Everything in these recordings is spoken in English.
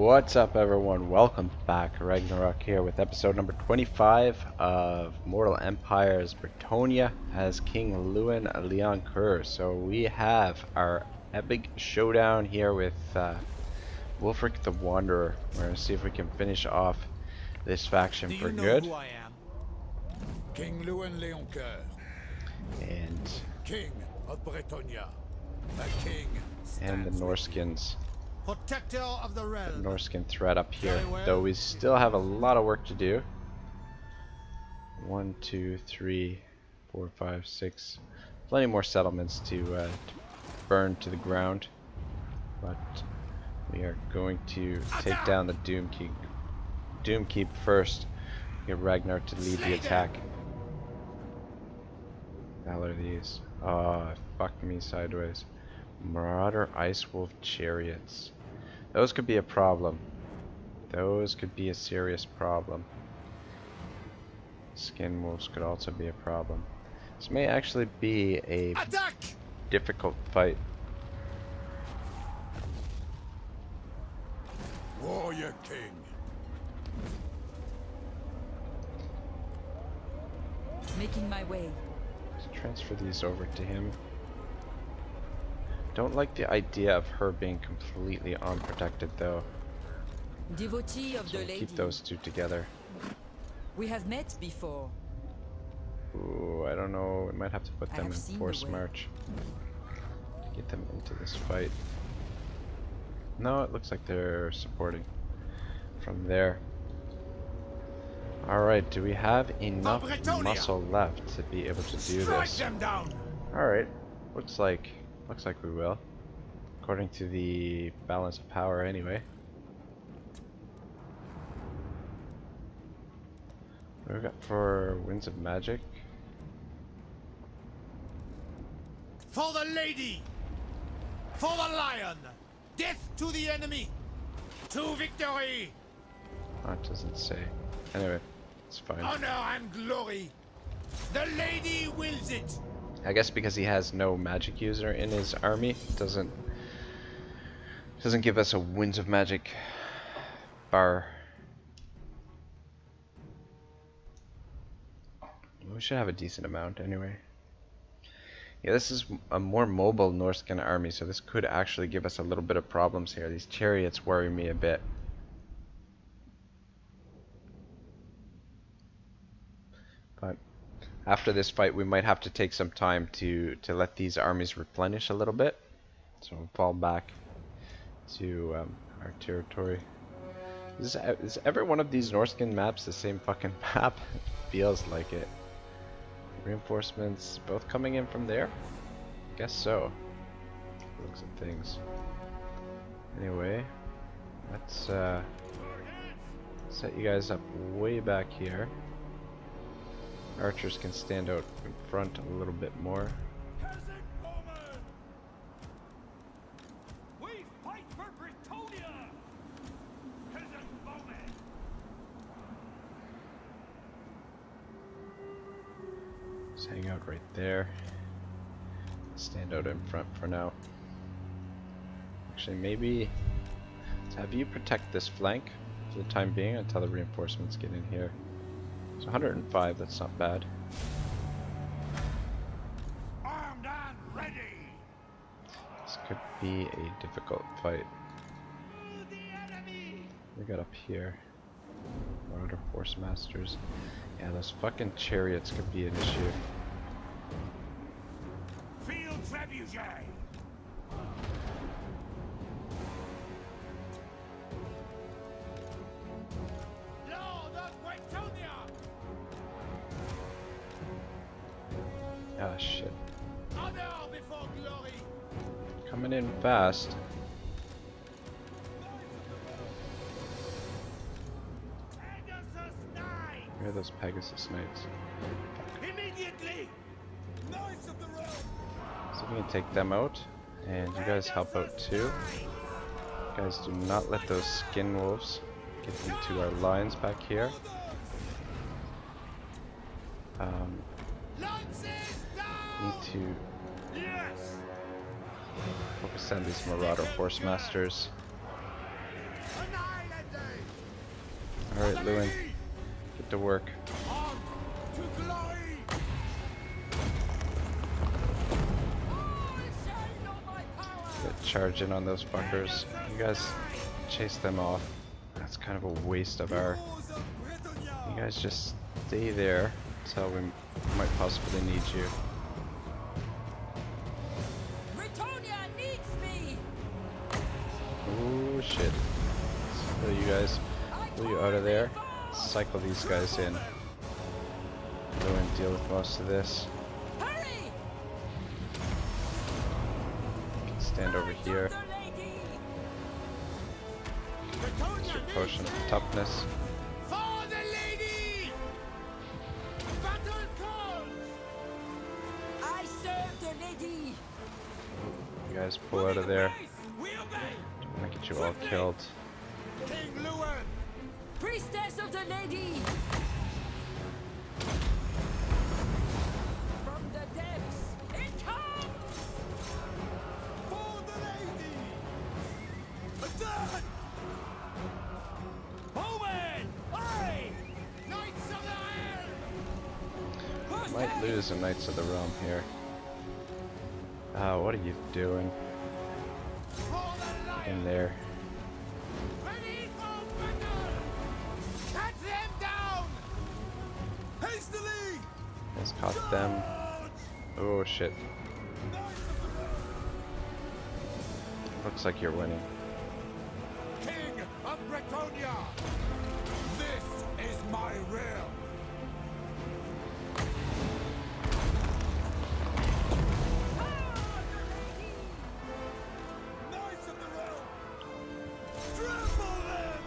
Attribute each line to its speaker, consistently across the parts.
Speaker 1: What's up, everyone? Welcome back. Ragnarok here with episode number 25 of Mortal Empires Bretonnia as King Louen Leoncoeur. So we have our epic showdown here with Wulfric the Wanderer. We're going to see if we can finish off this faction for good.
Speaker 2: Who I am? King Louen Leoncoeur,
Speaker 1: And
Speaker 2: King of Bretonnia, a king
Speaker 1: the Norskins.
Speaker 2: protector of the realm.
Speaker 1: Norskin threat up here,
Speaker 2: Very well.
Speaker 1: though we still have a lot of work to do. 1, 2, 3, 4, 5, 6. Plenty more settlements to burn to the ground, but we are going to take down the Doomkeep first. Get Ragnar to lead the attack. How are these? Oh, fuck me sideways. Marauder Ice Wolf Chariots. Those could be a problem. Those could be a serious problem. Skin Wolves could also be a problem. This may actually be a difficult fight.
Speaker 2: Warrior King.
Speaker 3: Making my way.
Speaker 1: Let's transfer these over to him. Don't like the idea of her being completely unprotected though.
Speaker 3: Devotee of
Speaker 1: So
Speaker 3: the
Speaker 1: we'll
Speaker 3: lady.
Speaker 1: keep those two together.
Speaker 3: We have met before.
Speaker 1: Ooh, I don't know. We might have to put
Speaker 3: I
Speaker 1: them
Speaker 3: have
Speaker 1: in
Speaker 3: seen
Speaker 1: force
Speaker 3: the way.
Speaker 1: march to get them into this fight. No, it looks like they're supporting from there. Alright, do we have enough
Speaker 2: Bretonnia!
Speaker 1: muscle left to be able to do
Speaker 2: Strike
Speaker 1: this?
Speaker 2: them down.
Speaker 1: Alright, looks like we will. According to the balance of power anyway. What do we got for Winds of Magic?
Speaker 2: For the lady. For the lion. Death to the enemy. To victory.
Speaker 1: Oh, it doesn't say. Anyway, it's fine.
Speaker 2: Honor and glory. The lady wills it.
Speaker 1: I guess because he has no magic user in his army, doesn't give us a Winds of Magic bar. We should have a decent amount anyway. Yeah, this is a more mobile Norskin army, so this could actually give us a little bit of problems here. These chariots worry me a bit. But after this fight, we might have to take some time to let these armies replenish a little bit. So we'll fall back to our territory. Is every one of these Norskin maps the same fucking map? It feels like it. Reinforcements both coming in from there? Guess so. Looks at things. Anyway, let's set you guys up way back here. Archers can stand out in front a little bit more.
Speaker 2: We fight for Bretonnia. Peasant bowmen.
Speaker 1: Just hang out right there. Stand out in front for now. Actually, maybe let's have you protect this flank for the time being until the reinforcements get in here. So 105, that's not bad.
Speaker 2: Armed and ready.
Speaker 1: This could be a difficult fight.
Speaker 2: To the enemy.
Speaker 1: We got up here. Marauder Force Masters. Yeah, those fucking chariots could be an issue.
Speaker 2: Field trebuchet. Lord of Bretonnia.
Speaker 1: Ah, shit.
Speaker 2: Honor before glory.
Speaker 1: Coming in fast.
Speaker 2: Pegasus Knight.
Speaker 1: Where are those Pegasus Knights?
Speaker 2: Immediately. Knights of the realm.
Speaker 1: So we can take them out. And you guys help out too. You guys do not let those skin wolves get into our lines back here.
Speaker 2: Lances down.
Speaker 1: Need to
Speaker 2: Yes.
Speaker 1: focus on these Marauder Horse Masters.
Speaker 2: Annihilate.
Speaker 1: Alright, Louen, get to work.
Speaker 2: On to glory!
Speaker 1: Get charging on those fuckers. You guys chase them off. That's kind of a waste of our...
Speaker 2: Heroes of Bretonnia!
Speaker 1: You guys just stay there until we might possibly need you.
Speaker 3: Bretonnia needs me.
Speaker 1: Oh shit. So you guys, pull you out of there. Cycle these guys in. Go and deal with most of this.
Speaker 3: Hurry!
Speaker 1: Stand over here.
Speaker 2: Bretonnia
Speaker 1: Use your
Speaker 2: needs
Speaker 1: potion of
Speaker 2: me!
Speaker 1: toughness.
Speaker 2: For the lady! Battle calls!
Speaker 3: I serve the lady.
Speaker 1: You guys pull out of there.
Speaker 2: We obey!
Speaker 1: Don't want to get you all killed.
Speaker 2: King Louen!
Speaker 3: Priestess of the lady. From the depths, it comes.
Speaker 2: For the lady! Attack! Owen! Aye! Knights of the Iron!
Speaker 1: Might lose a Knights of the Realm here. What are you doing?
Speaker 2: For the lion!
Speaker 1: In there.
Speaker 2: Ready for battle! Cut them down! Hastily!
Speaker 1: Has caught them. Oh shit.
Speaker 2: Knights of the Realm!
Speaker 1: Looks like you're winning.
Speaker 2: King of Bretonnia! This is my realm! Knights of the Realm! Trample them!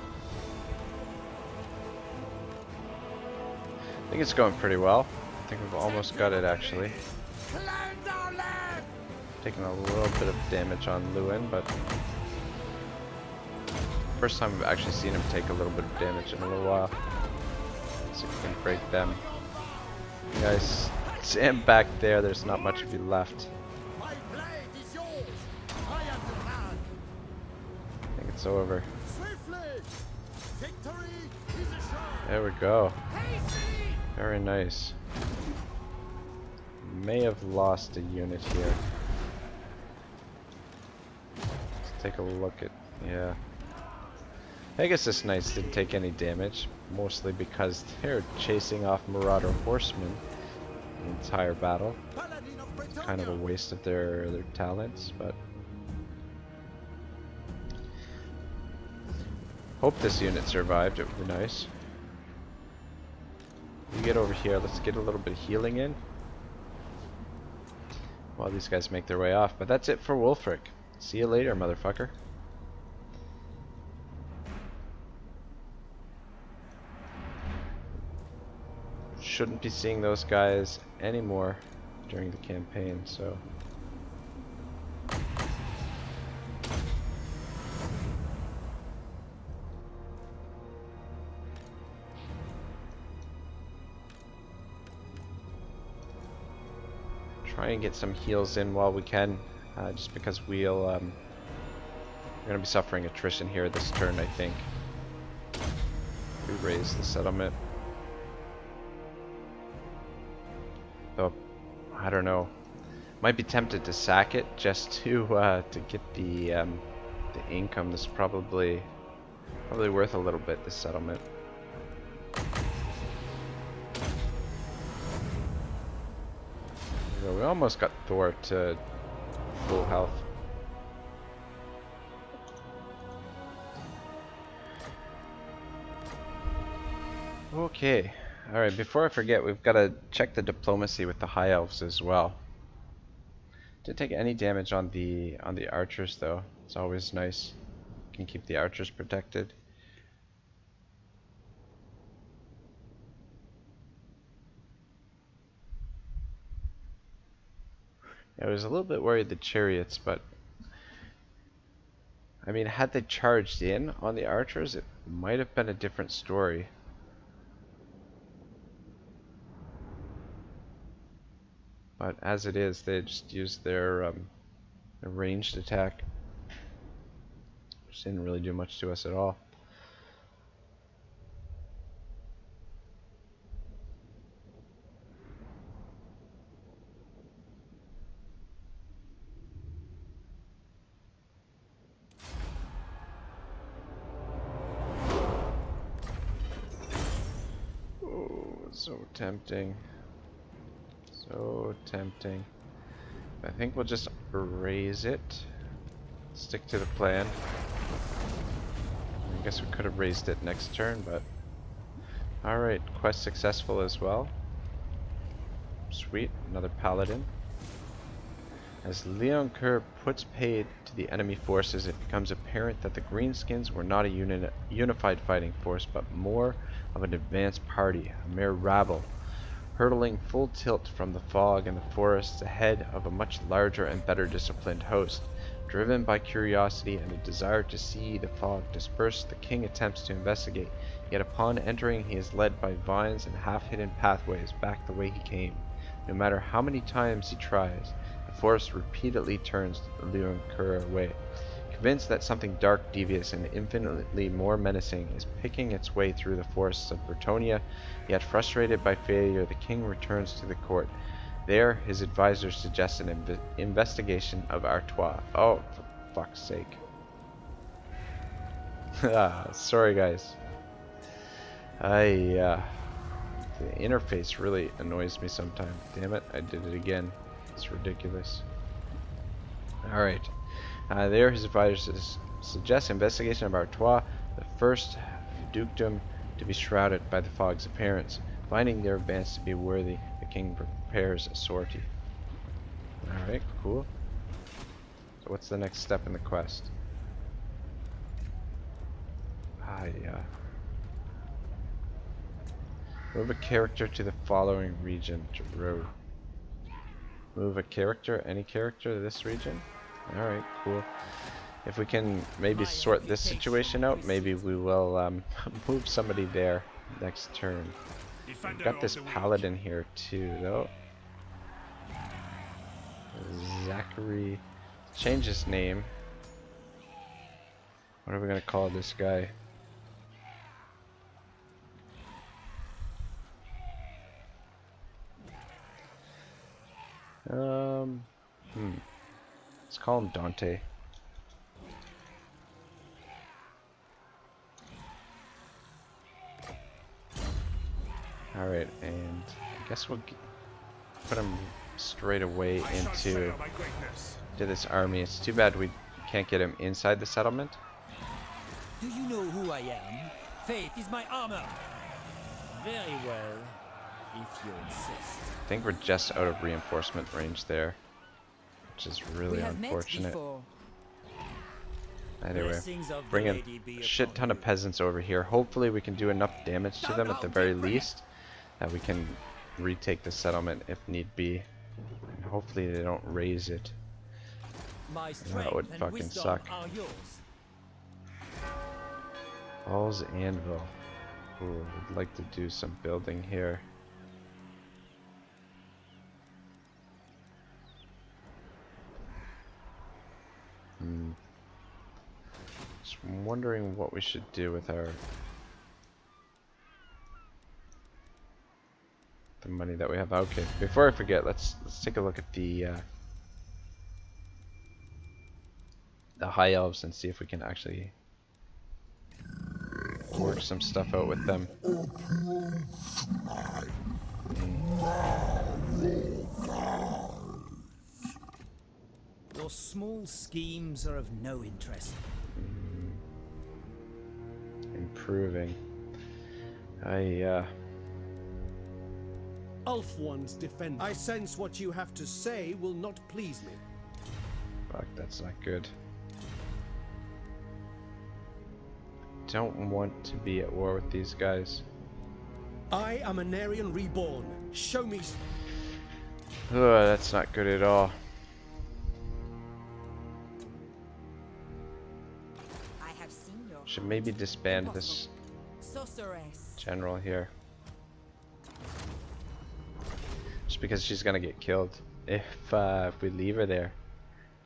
Speaker 1: I think it's going pretty well. I think we've almost got it actually.
Speaker 2: Cleanse our land!
Speaker 1: Taking a little bit of damage on Louen, but first time I've actually seen him take a little bit of damage in a little while. Let's see if we can break them. You guys, stand back there. There's not much of you left.
Speaker 2: My blade is yours! I am the man!
Speaker 1: I think it's over.
Speaker 2: Swiftly! Victory is assured!
Speaker 1: There we go.
Speaker 2: Hastily!
Speaker 1: Very nice. May have lost a unit here. Let's take a look at, yeah. Pegasus Knights didn't take any damage, mostly because they're chasing off Marauder Horsemen the entire battle.
Speaker 2: Paladin of Bretonnia!
Speaker 1: Kind of a waste of their talents, but hope this unit survived. It would be nice. You get over here. Let's get a little bit of healing in while these guys make their way off. But that's it for Wulfric. See you later, motherfucker. Shouldn't be seeing those guys anymore during the campaign, so try and get some heals in while we can, just because we're gonna be suffering attrition here this turn, I think. We raise the settlement. Though, I don't know. Might be tempted to sack it just to get the income. This is probably worth a little bit, this settlement. There we go. We almost got Thor to full health. Okay. Alright, before I forget, we've got to check the diplomacy with the High Elves as well. Didn't take any damage on the archers though. It's always nice. Can keep the archers protected. Yeah, I was a little bit worried the chariots, but I mean, had they charged in on the archers, it might have been a different story. But as it is, they just used their ranged attack, which didn't really do much to us at all. So tempting. So tempting. I think we'll just raise it. Stick to the plan. I guess we could have raised it next turn, but... Alright, quest successful as well. Sweet, another paladin. As Leoncoeur puts paid to the enemy forces, it becomes apparent that the Greenskins were not a unified fighting force, but more of an advanced party, a mere rabble, hurtling full tilt from the fog and the forests ahead of a much larger and better disciplined host. Driven by curiosity and a desire to see the fog disperse, the king attempts to investigate, yet upon entering he is led by vines and half-hidden pathways back the way he came. No matter how many times he tries, the forest repeatedly turns Leoncoeur away. Convinced that something dark, devious, and infinitely more menacing is picking its way through the forests of Bretonnia, yet frustrated by failure, the king returns to the court. There, his advisors suggest an investigation of Artois. Oh, for fuck's sake. Sorry, guys. The interface really annoys me sometimes. Damn it, I did it again. It's ridiculous. Alright. There, his advisors suggest investigation of Artois, the first dukedom to be shrouded by the fog's appearance. Finding their advance to be worthy, the king prepares a sortie. Alright, cool. So what's the next step in the quest? Move a character to the following region. Move a character, any character to this region? Alright, cool. If we can maybe sort this situation out, maybe we will move somebody there next turn. We've got this paladin here too, though. Zachary. Change his name. What are we gonna call this guy? Let's call him Dante. Alright, and I guess we'll put him straight away into this army. It's too bad we can't get him inside the settlement.
Speaker 3: Do you know who I am? Faith is my armor. Very well, if you insist.
Speaker 1: I think we're just out of reinforcement range there, which is really unfortunate. Anyway, bring a shit ton of peasants over here. Hopefully we can do enough damage to them at the very least that we can retake the settlement if need be. And hopefully they don't raise it. That would fucking suck. All's Anvil. Ooh, I'd like to do some building here. Just wondering what we should do with the money that we have. Okay, before I forget, let's take a look at the High Elves and see if we can actually work some stuff out with them.
Speaker 4: Your small schemes are of no interest.
Speaker 1: Improving.
Speaker 5: Ulf ones defend. I sense what you have to say will not please me.
Speaker 1: Fuck, that's not good. Don't want to be at war with these guys.
Speaker 5: I am an Aryan reborn. Show me.
Speaker 1: That's not good at all.
Speaker 3: I have seen your
Speaker 1: Should maybe disband this
Speaker 3: sorceress.
Speaker 1: general here. Just because she's gonna get killed if we leave her there.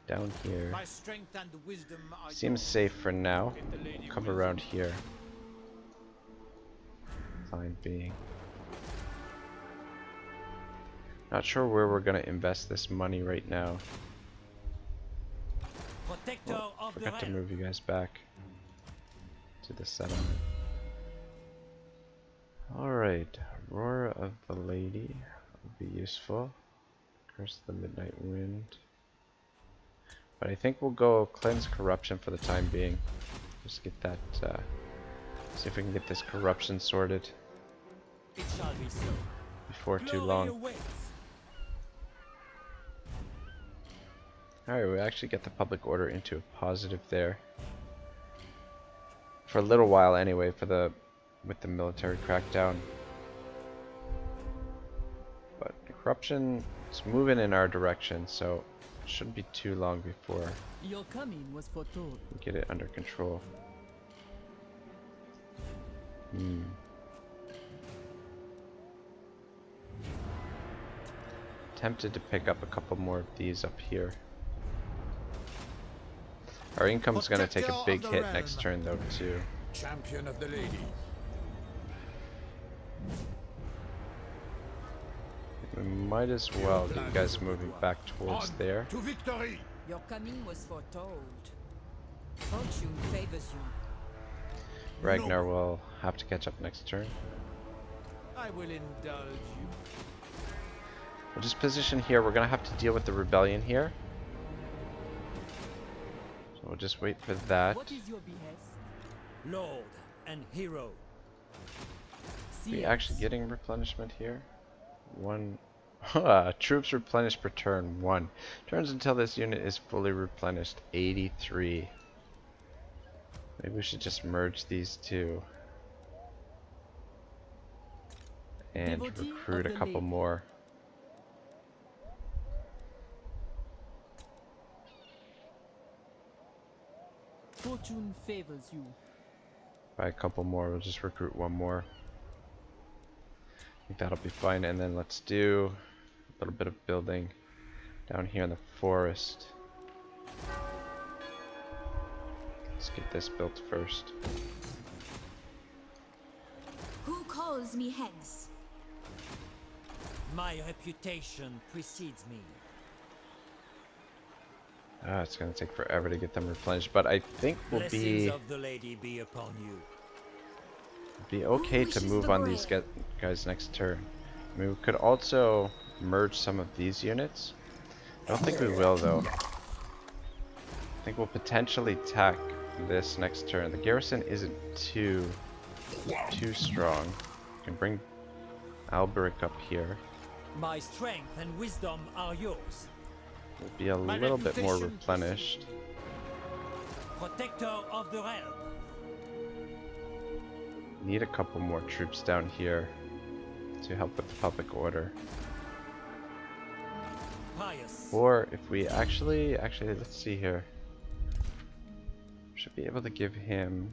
Speaker 1: Down here.
Speaker 2: My strength and wisdom are
Speaker 1: Seems safe for now. Come around here. Fine being. Not sure where we're gonna invest this money right now.
Speaker 3: Protector of the
Speaker 1: Forgot to
Speaker 3: realm.
Speaker 1: move you guys back to the settlement. Alright, Roar of the Lady would be useful. Curse of the Midnight Wind. But I think we'll go Cleanse Corruption for the time being. Just get that, see if we can get this corruption sorted
Speaker 3: It shall be so.
Speaker 1: before too
Speaker 3: Glory
Speaker 1: long.
Speaker 3: awaits.
Speaker 1: Alright, we actually get the public order into a positive there. For a little while anyway, with the military crackdown. But corruption is moving in our direction, so it shouldn't be too long before
Speaker 3: Your coming was foretold.
Speaker 1: we get it under control. Tempted to pick up a couple more of these up here. Our income's gonna take a big hit next turn though too.
Speaker 2: Champion of the lady.
Speaker 1: We might as well get you guys moving back towards there.
Speaker 2: To victory.
Speaker 6: Your coming was foretold. Fortune favors you.
Speaker 1: Ragnar will have to catch up next turn.
Speaker 2: I will indulge you.
Speaker 1: We'll just position here. We're gonna have to deal with the rebellion here. So we'll just wait for that.
Speaker 3: What is your behest? Lord and hero.
Speaker 1: We actually getting replenishment here? One. Troops replenished per turn. 1. Turns until this unit is fully replenished. 83. Maybe we should just merge these two. And
Speaker 3: Devotee
Speaker 1: recruit a
Speaker 3: of the
Speaker 1: couple
Speaker 3: lady.
Speaker 1: more.
Speaker 3: Fortune favors you.
Speaker 1: By a couple more, we'll just recruit one more. I think that'll be fine. And then let's do a little bit of building down here in the forest. Let's get this built first.
Speaker 6: Who calls me hence?
Speaker 3: My reputation precedes me.
Speaker 1: It's gonna take forever to get them replenished, but I think we'll
Speaker 3: Blessings of the lady be upon you.
Speaker 1: be okay to
Speaker 6: wishes
Speaker 1: move
Speaker 6: the
Speaker 1: on these
Speaker 6: bread?
Speaker 1: guys next turn. I mean, we could also merge some of these units. I don't think we will though. I think we'll potentially attack this next turn. The garrison isn't too strong. We can bring Alberic up here.
Speaker 3: My strength and wisdom are yours.
Speaker 1: We'll be a little bit more replenished.
Speaker 3: Protector of the realm.
Speaker 1: Need a couple more troops down here to help with the public order.
Speaker 3: Pious.
Speaker 1: Or if we actually, let's see here. Should be able to give him.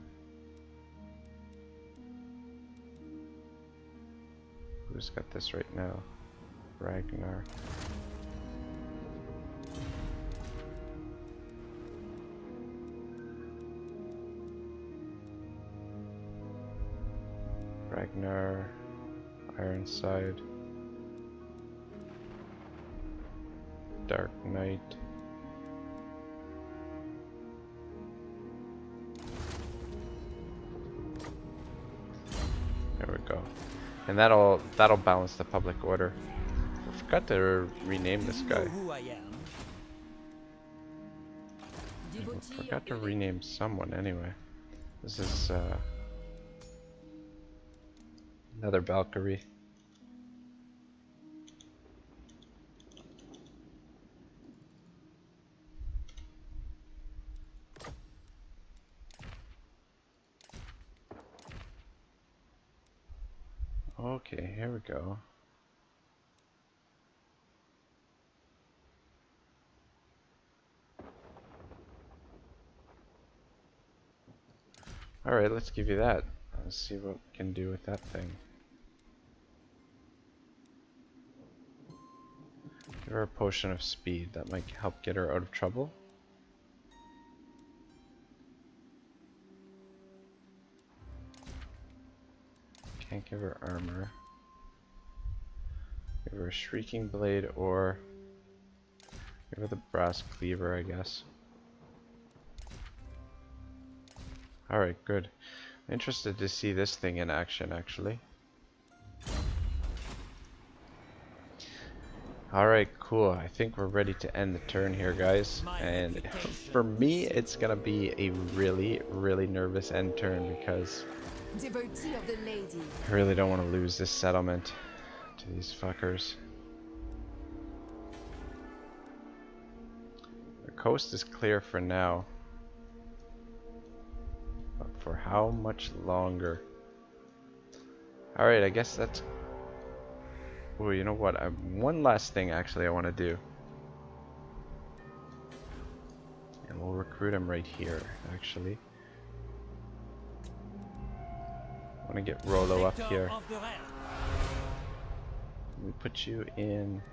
Speaker 1: Who's got this right now? Ragnar. Ragnar, Ironside, Dark Knight. There we go. And that'll balance the public order. I forgot to rename this
Speaker 3: You
Speaker 1: guy.
Speaker 3: know who I am.
Speaker 6: Devotee
Speaker 1: Forgot
Speaker 6: of
Speaker 1: to
Speaker 6: the lady.
Speaker 1: rename someone anyway. This is another Valkyrie. Okay, here we go. Alright, let's give you that. Let's see what we can do with that thing. Give her a potion of speed. That might help get her out of trouble. Can't give her armor. Give her a shrieking blade or give her the brass cleaver, I guess. Alright, good. I'm interested to see this thing in action, actually. Alright, cool. I think we're ready to end the turn here, guys. And for me, it's gonna be a really, really nervous end turn because
Speaker 6: Devotee of the lady.
Speaker 1: I really don't want to lose this settlement to these fuckers. The coast is clear for now. But for how much longer? Alright, I guess that's... Oh, you know what? One last thing actually I want to do. And we'll recruit him right here, actually. I want to get Rollo up here. Can we put you in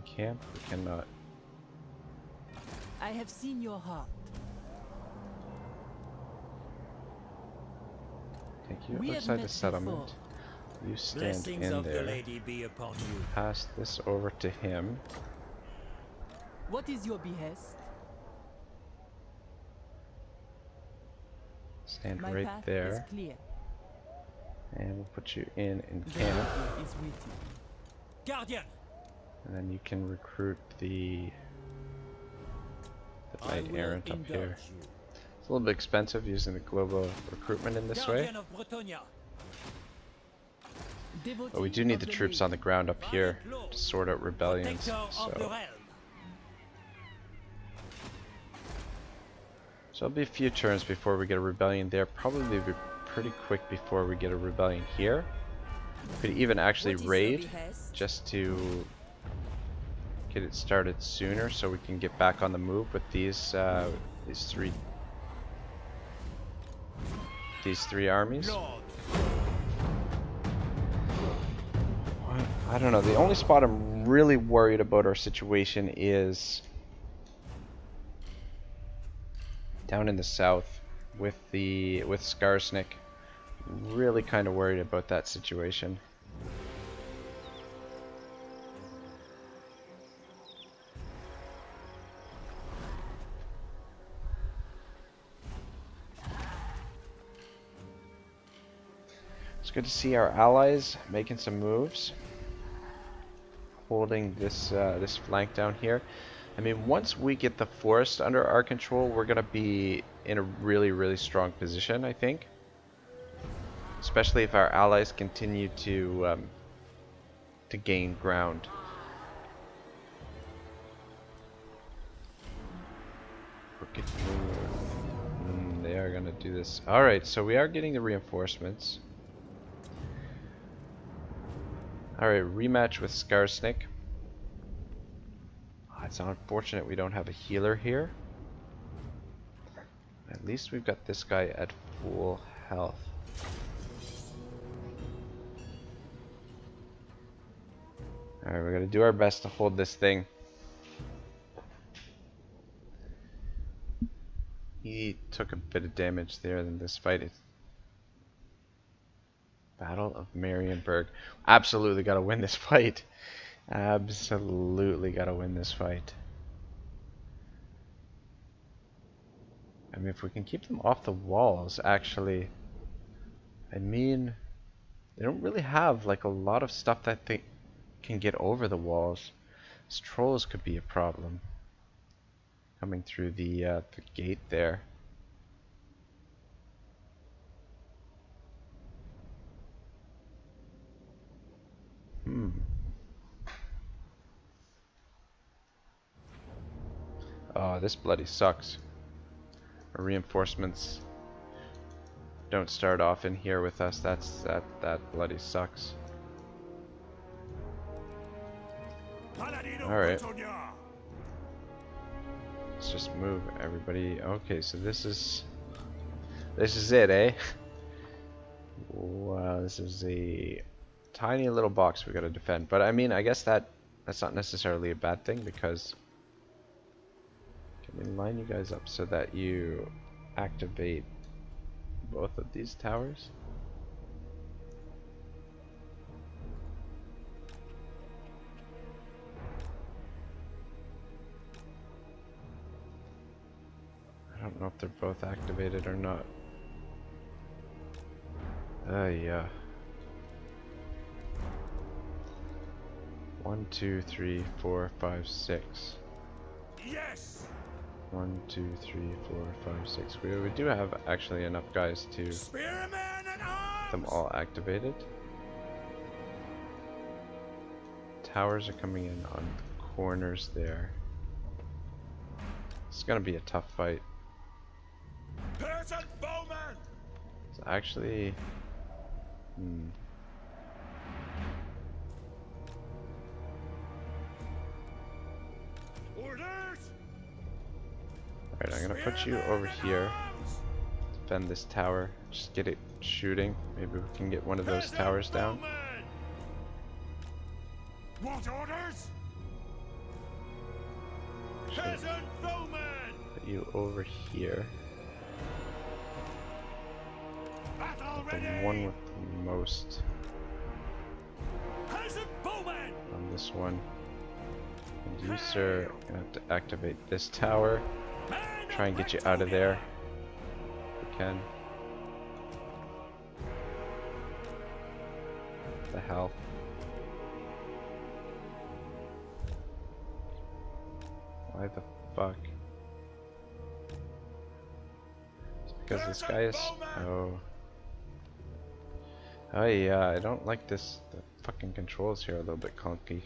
Speaker 1: camp? We cannot.
Speaker 3: I have seen your heart.
Speaker 1: Take you
Speaker 3: We have
Speaker 1: outside the
Speaker 3: met
Speaker 1: settlement.
Speaker 3: before.
Speaker 1: You stand
Speaker 3: Blessings
Speaker 1: in
Speaker 3: of the
Speaker 1: there.
Speaker 3: lady be upon you.
Speaker 1: Pass this over to him.
Speaker 3: What is your behest?
Speaker 1: Stand
Speaker 3: My
Speaker 1: right
Speaker 3: path
Speaker 1: there.
Speaker 3: is clear.
Speaker 1: And we'll put you in
Speaker 3: The
Speaker 1: camp.
Speaker 3: lady is with you. Guardian!
Speaker 1: And then you can recruit the knight errant up here. It's a little bit expensive using the global recruitment in this way.
Speaker 3: Guardian of Bretonnia.
Speaker 1: But we do need the troops on the ground up here to sort out rebellions.
Speaker 3: Protector of the
Speaker 1: So
Speaker 3: realm.
Speaker 1: it'll be a few turns before we get a rebellion there. Probably be pretty quick before we get a rebellion here. Could even actually
Speaker 6: What is your
Speaker 1: raid
Speaker 6: behest?
Speaker 1: just to get it started sooner, so we can get back on the move with these three armies.
Speaker 2: Lord,
Speaker 1: I don't know. The only spot I'm really worried about our situation is down in the south with Skarsnik. Really kind of worried about that situation. It's good to see our allies making some moves, holding this this flank down here. I mean, once we get the forest under our control, we're gonna be in a really, really strong position, I think. Especially if our allies continue to gain ground. They are gonna do this. All right, so we are getting the reinforcements. Alright, rematch with Skarsnik. Oh, it's unfortunate we don't have a healer here. At least we've got this guy at full health. Alright, we're gonna do our best to hold this thing. He took a bit of damage there in this fight. Battle of Marienburg. Absolutely gotta win this fight. Absolutely gotta win this fight. I mean, if we can keep them off the walls, actually. I mean, they don't really have like a lot of stuff that they can get over the walls. These trolls could be a problem. Coming through the gate there. Oh, this bloody sucks. Our reinforcements don't start off in here with us. That bloody sucks.
Speaker 2: Paladin of
Speaker 1: Alright.
Speaker 2: Bretonnia.
Speaker 1: Let's just move everybody. Okay, so this is it, eh? Wow, this is a tiny little box we gotta defend. But I mean, I guess that's not necessarily a bad thing, because can we line you guys up so that you activate both of these towers? I don't know if they're both activated or not. Yeah. 1, 2, 3, 4, 5, 6.
Speaker 2: Yes!
Speaker 1: 1, 2, 3, 4, 5, 6. We do have actually enough guys to get
Speaker 2: Spearmen and arms!
Speaker 1: them all activated. Towers are coming in on the corners there. It's gonna be a tough fight.
Speaker 2: Peasant bowman!
Speaker 1: It's actually...
Speaker 2: Orders!
Speaker 1: Alright, I'm gonna put you over here. Defend this tower. Just get it shooting. Maybe we can get one of those towers down.
Speaker 2: What orders?
Speaker 1: Actually,
Speaker 2: Peasant bowman!
Speaker 1: put you over here.
Speaker 2: Battle
Speaker 1: The
Speaker 2: ready!
Speaker 1: one with the most
Speaker 2: Peasant bowman!
Speaker 1: on this one. And you, sir, gonna have to activate this tower. Try and get you out of there. If we can. What the hell? Why the fuck? It's because this guy is... Oh. Oh yeah, I don't like this. The fucking controls here are a little bit clunky.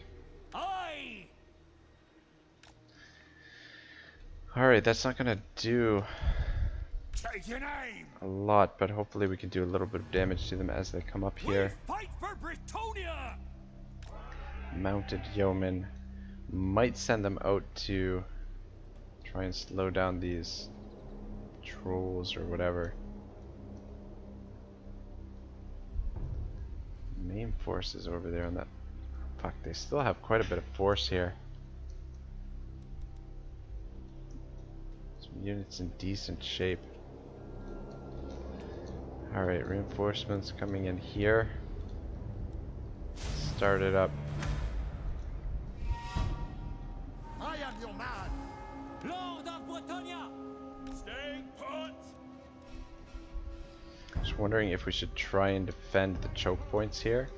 Speaker 2: Aye!
Speaker 1: Alright, that's not gonna do
Speaker 2: Take your name!
Speaker 1: a lot, but hopefully we can do a little bit of damage to them as they come up here.
Speaker 2: We fight for Bretonnia!
Speaker 1: Mounted yeomen. Might send them out to try and slow down these trolls or whatever. Main force is over there on that. Fuck, they still have quite a bit of force here. Some units in decent shape. Alright, reinforcements coming in here. Start it up.
Speaker 2: I am your man!
Speaker 3: Lord of Bretonnia!
Speaker 2: Staying put!
Speaker 1: Just wondering if we should try and defend the choke points here,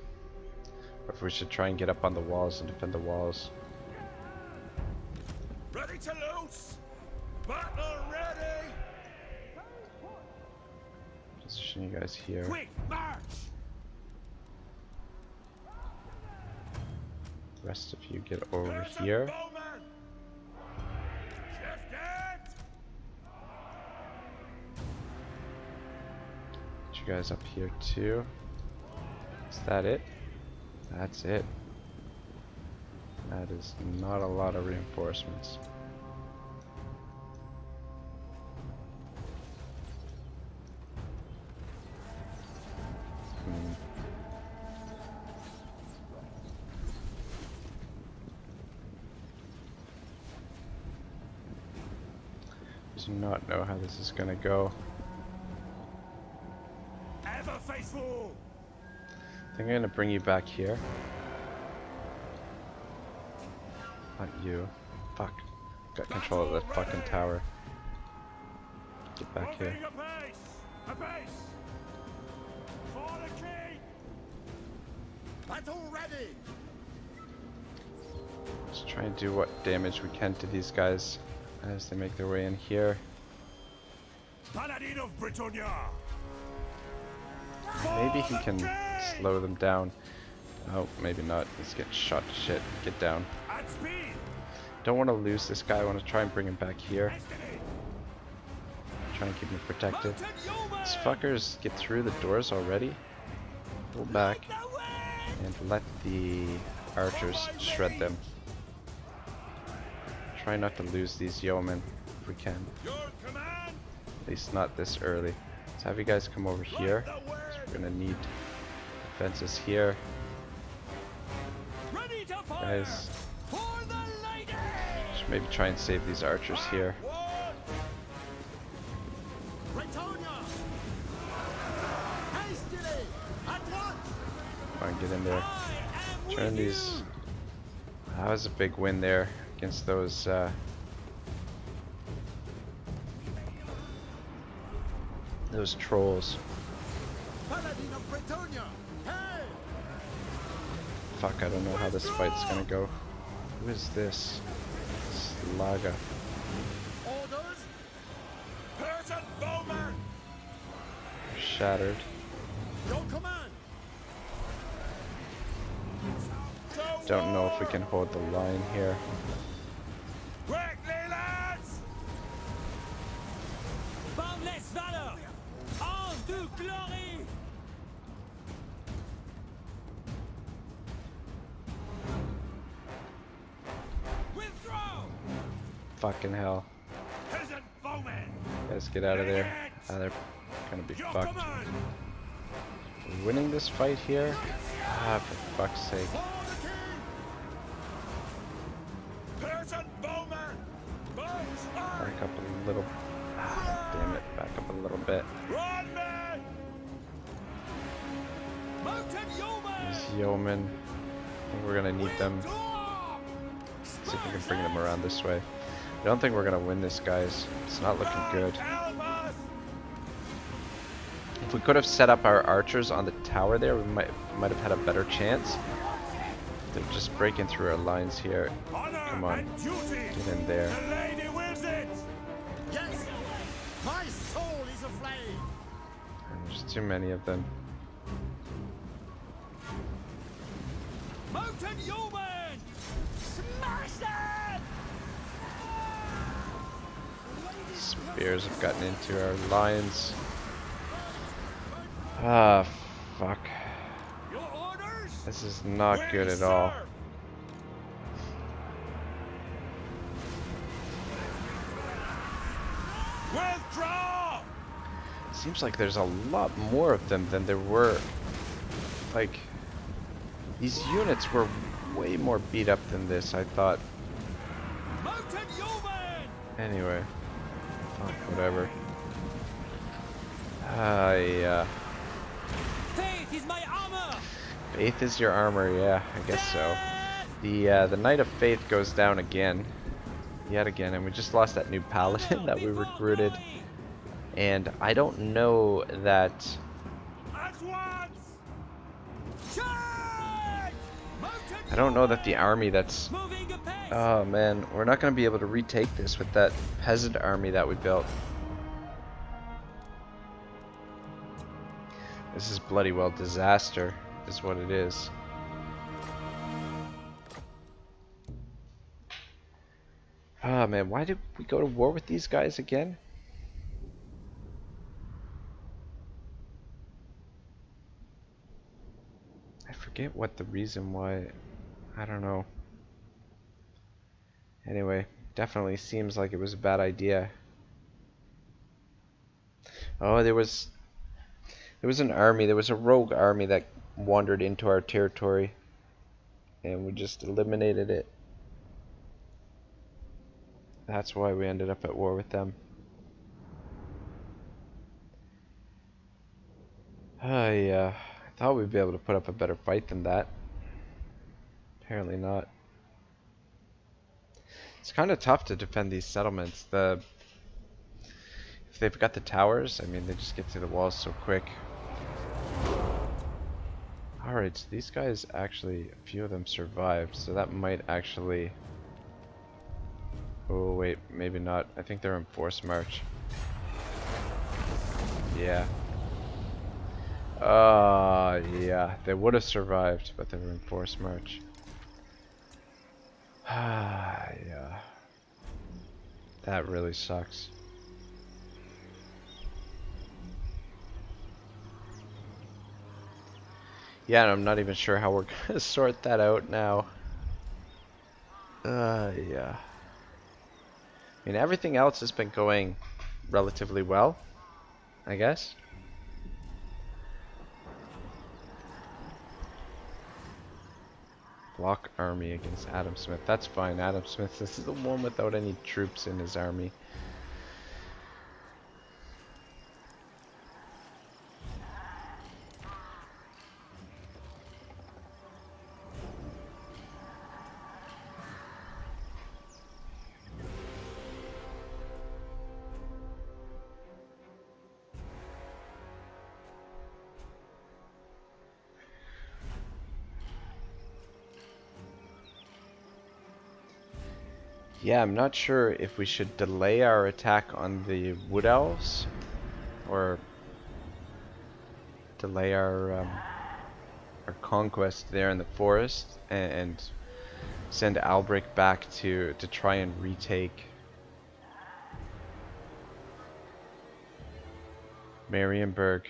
Speaker 1: or if we should try and get up on the walls and defend the walls.
Speaker 2: Ready to loose! Battle ready!
Speaker 1: Position you guys here.
Speaker 2: Quick march!
Speaker 1: The rest of you get over here.
Speaker 2: Bowman! Shift it!
Speaker 1: Get you guys up here too. Is that it? That's it. That is not a lot of reinforcements. Do not know how this is gonna go.
Speaker 2: Ever faithful!
Speaker 1: I think I'm gonna bring you back here. Not you. Fuck. Got control of that fucking tower. Get back here.
Speaker 2: Moving apace! Apace! For the king! Battle ready!
Speaker 1: Just try and do what damage we can to these guys as they make their way in here.
Speaker 2: Paladin of Bretonnia!
Speaker 1: Maybe he can slow them down. Oh, maybe not. He's getting shot to shit. Get down.
Speaker 2: At speed!
Speaker 1: Don't want to lose this guy. I want to try and bring him back here.
Speaker 2: Destiny!
Speaker 1: Try and keep him protected.
Speaker 2: Mounted yeoman!
Speaker 1: These fuckers get through the doors already. Pull back and let the archers shred them. Try not to lose these yeomen if we can.
Speaker 2: Your command!
Speaker 1: At least not this early. Let's have you guys come over here.
Speaker 2: The word!
Speaker 1: We're gonna need defenses here.
Speaker 2: Ready to fire!
Speaker 1: Guys,
Speaker 2: For the lady!
Speaker 1: should maybe try and save these archers here.
Speaker 2: Bretonnia! Hastily! At once!
Speaker 1: Try and get in there. Turn these. That was a big win there against those trolls.
Speaker 2: Paladin of Bretonnia! Hey!
Speaker 1: Fuck, I don't know how this fight's gonna go. Who is this? Slaga.
Speaker 2: Orders! Person bowman!
Speaker 1: Shattered.
Speaker 2: Your command!
Speaker 1: Don't know if we can hold the line here.
Speaker 2: Quickly, lads!
Speaker 3: Boundless valor! Arms de glory! Withdraw!
Speaker 1: Fucking hell.
Speaker 2: Peasant bowman!
Speaker 1: Guys, get out of there. Ah, they're gonna be
Speaker 2: Your
Speaker 1: fucked.
Speaker 2: command!
Speaker 1: We're winning this fight here? Ah, for fuck's sake.
Speaker 2: For the king! Peasant bowman! Boats
Speaker 1: Back up a little. Ah, damn it. Back up a little bit.
Speaker 2: Run, men!
Speaker 3: Mountain yeoman!
Speaker 1: These yeomen. I think we're gonna need them. Let's see if we can bring them around this way. I don't think we're gonna win this, guys. It's not looking good. If we could have set up our archers on the tower there, we might have had a better chance. They're just breaking through our lines here. Come on, get in there.
Speaker 2: The lady wills it! Yes! My soul is aflame!
Speaker 1: There's too many of them.
Speaker 3: Mountain yeoman! Smash that!
Speaker 1: Spears have gotten into our lines. Ah, fuck.
Speaker 2: Your orders?
Speaker 1: This is not good at all.
Speaker 2: Withdraw!
Speaker 1: Seems like there's a lot more of them than there were. Like, these units were way more beat up than this, I thought.
Speaker 3: Mountain yeoman!
Speaker 1: Anyway. Fuck, whatever. Yeah.
Speaker 3: Faith is my armor!
Speaker 1: Faith is your armor, yeah, I guess so. The Knight of Faith goes down again. Yet again, and we just lost that new paladin that we recruited. And I don't know that...
Speaker 2: At once!
Speaker 3: Charge!
Speaker 1: I don't know that the army that's...
Speaker 3: Moving apace!
Speaker 1: Oh man, we're not going to be able to retake this with that peasant army that we built. This is bloody well disaster, is what it is. Oh man, why did we go to war with these guys again? I forget what the reason why. I don't know. Anyway, definitely seems like it was a bad idea. Oh, there was an army, there was a rogue army that wandered into our territory, and we just eliminated it. That's why we ended up at war with them. I thought we'd be able to put up a better fight than that. Apparently not. It's kind of tough to defend these settlements. If they've got the towers, I mean, they just get through the walls so quick. Alright, so these guys actually, a few of them survived, so that might actually... Oh wait, maybe not. I think they're in forced march. Yeah. Yeah, they would have survived, but they were in forced march. Yeah. That really sucks. Yeah, and I'm not even sure how we're gonna sort that out now. Yeah. I mean, everything else has been going relatively well, I guess. Block army against Adam Smith. That's fine. Adam Smith, this is the one without any troops in his army. Yeah, I'm not sure if we should delay our attack on the Wood Elves or delay our conquest there in the forest and send Albrecht back to try and retake Marienburg.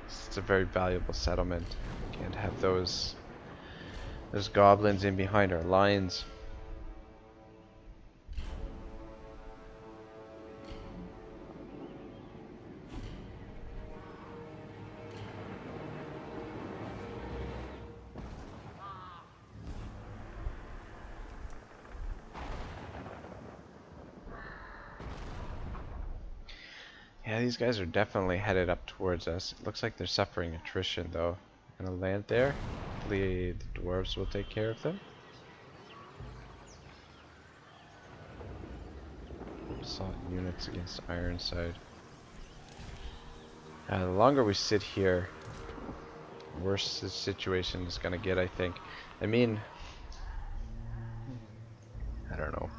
Speaker 1: It's a very valuable settlement. Can't have those goblins in behind our lines. Yeah, these guys are definitely headed up towards us. It looks like they're suffering attrition though. Gonna land there. Hopefully the dwarves will take care of them. Assault units against Ironside. The longer we sit here, the worse the situation is gonna get, I think. I mean, I don't know.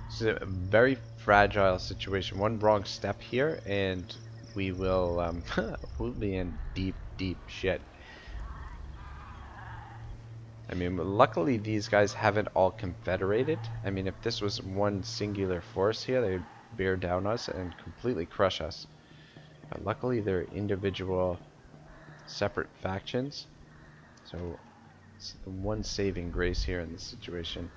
Speaker 1: It's a very fragile situation. One wrong step here and we will we'll be in deep shit. I mean, luckily these guys haven't all confederated. I mean, if this was one singular force here, they'd bear down us and completely crush us. But luckily they're individual separate factions. So it's the one saving grace here in this situation.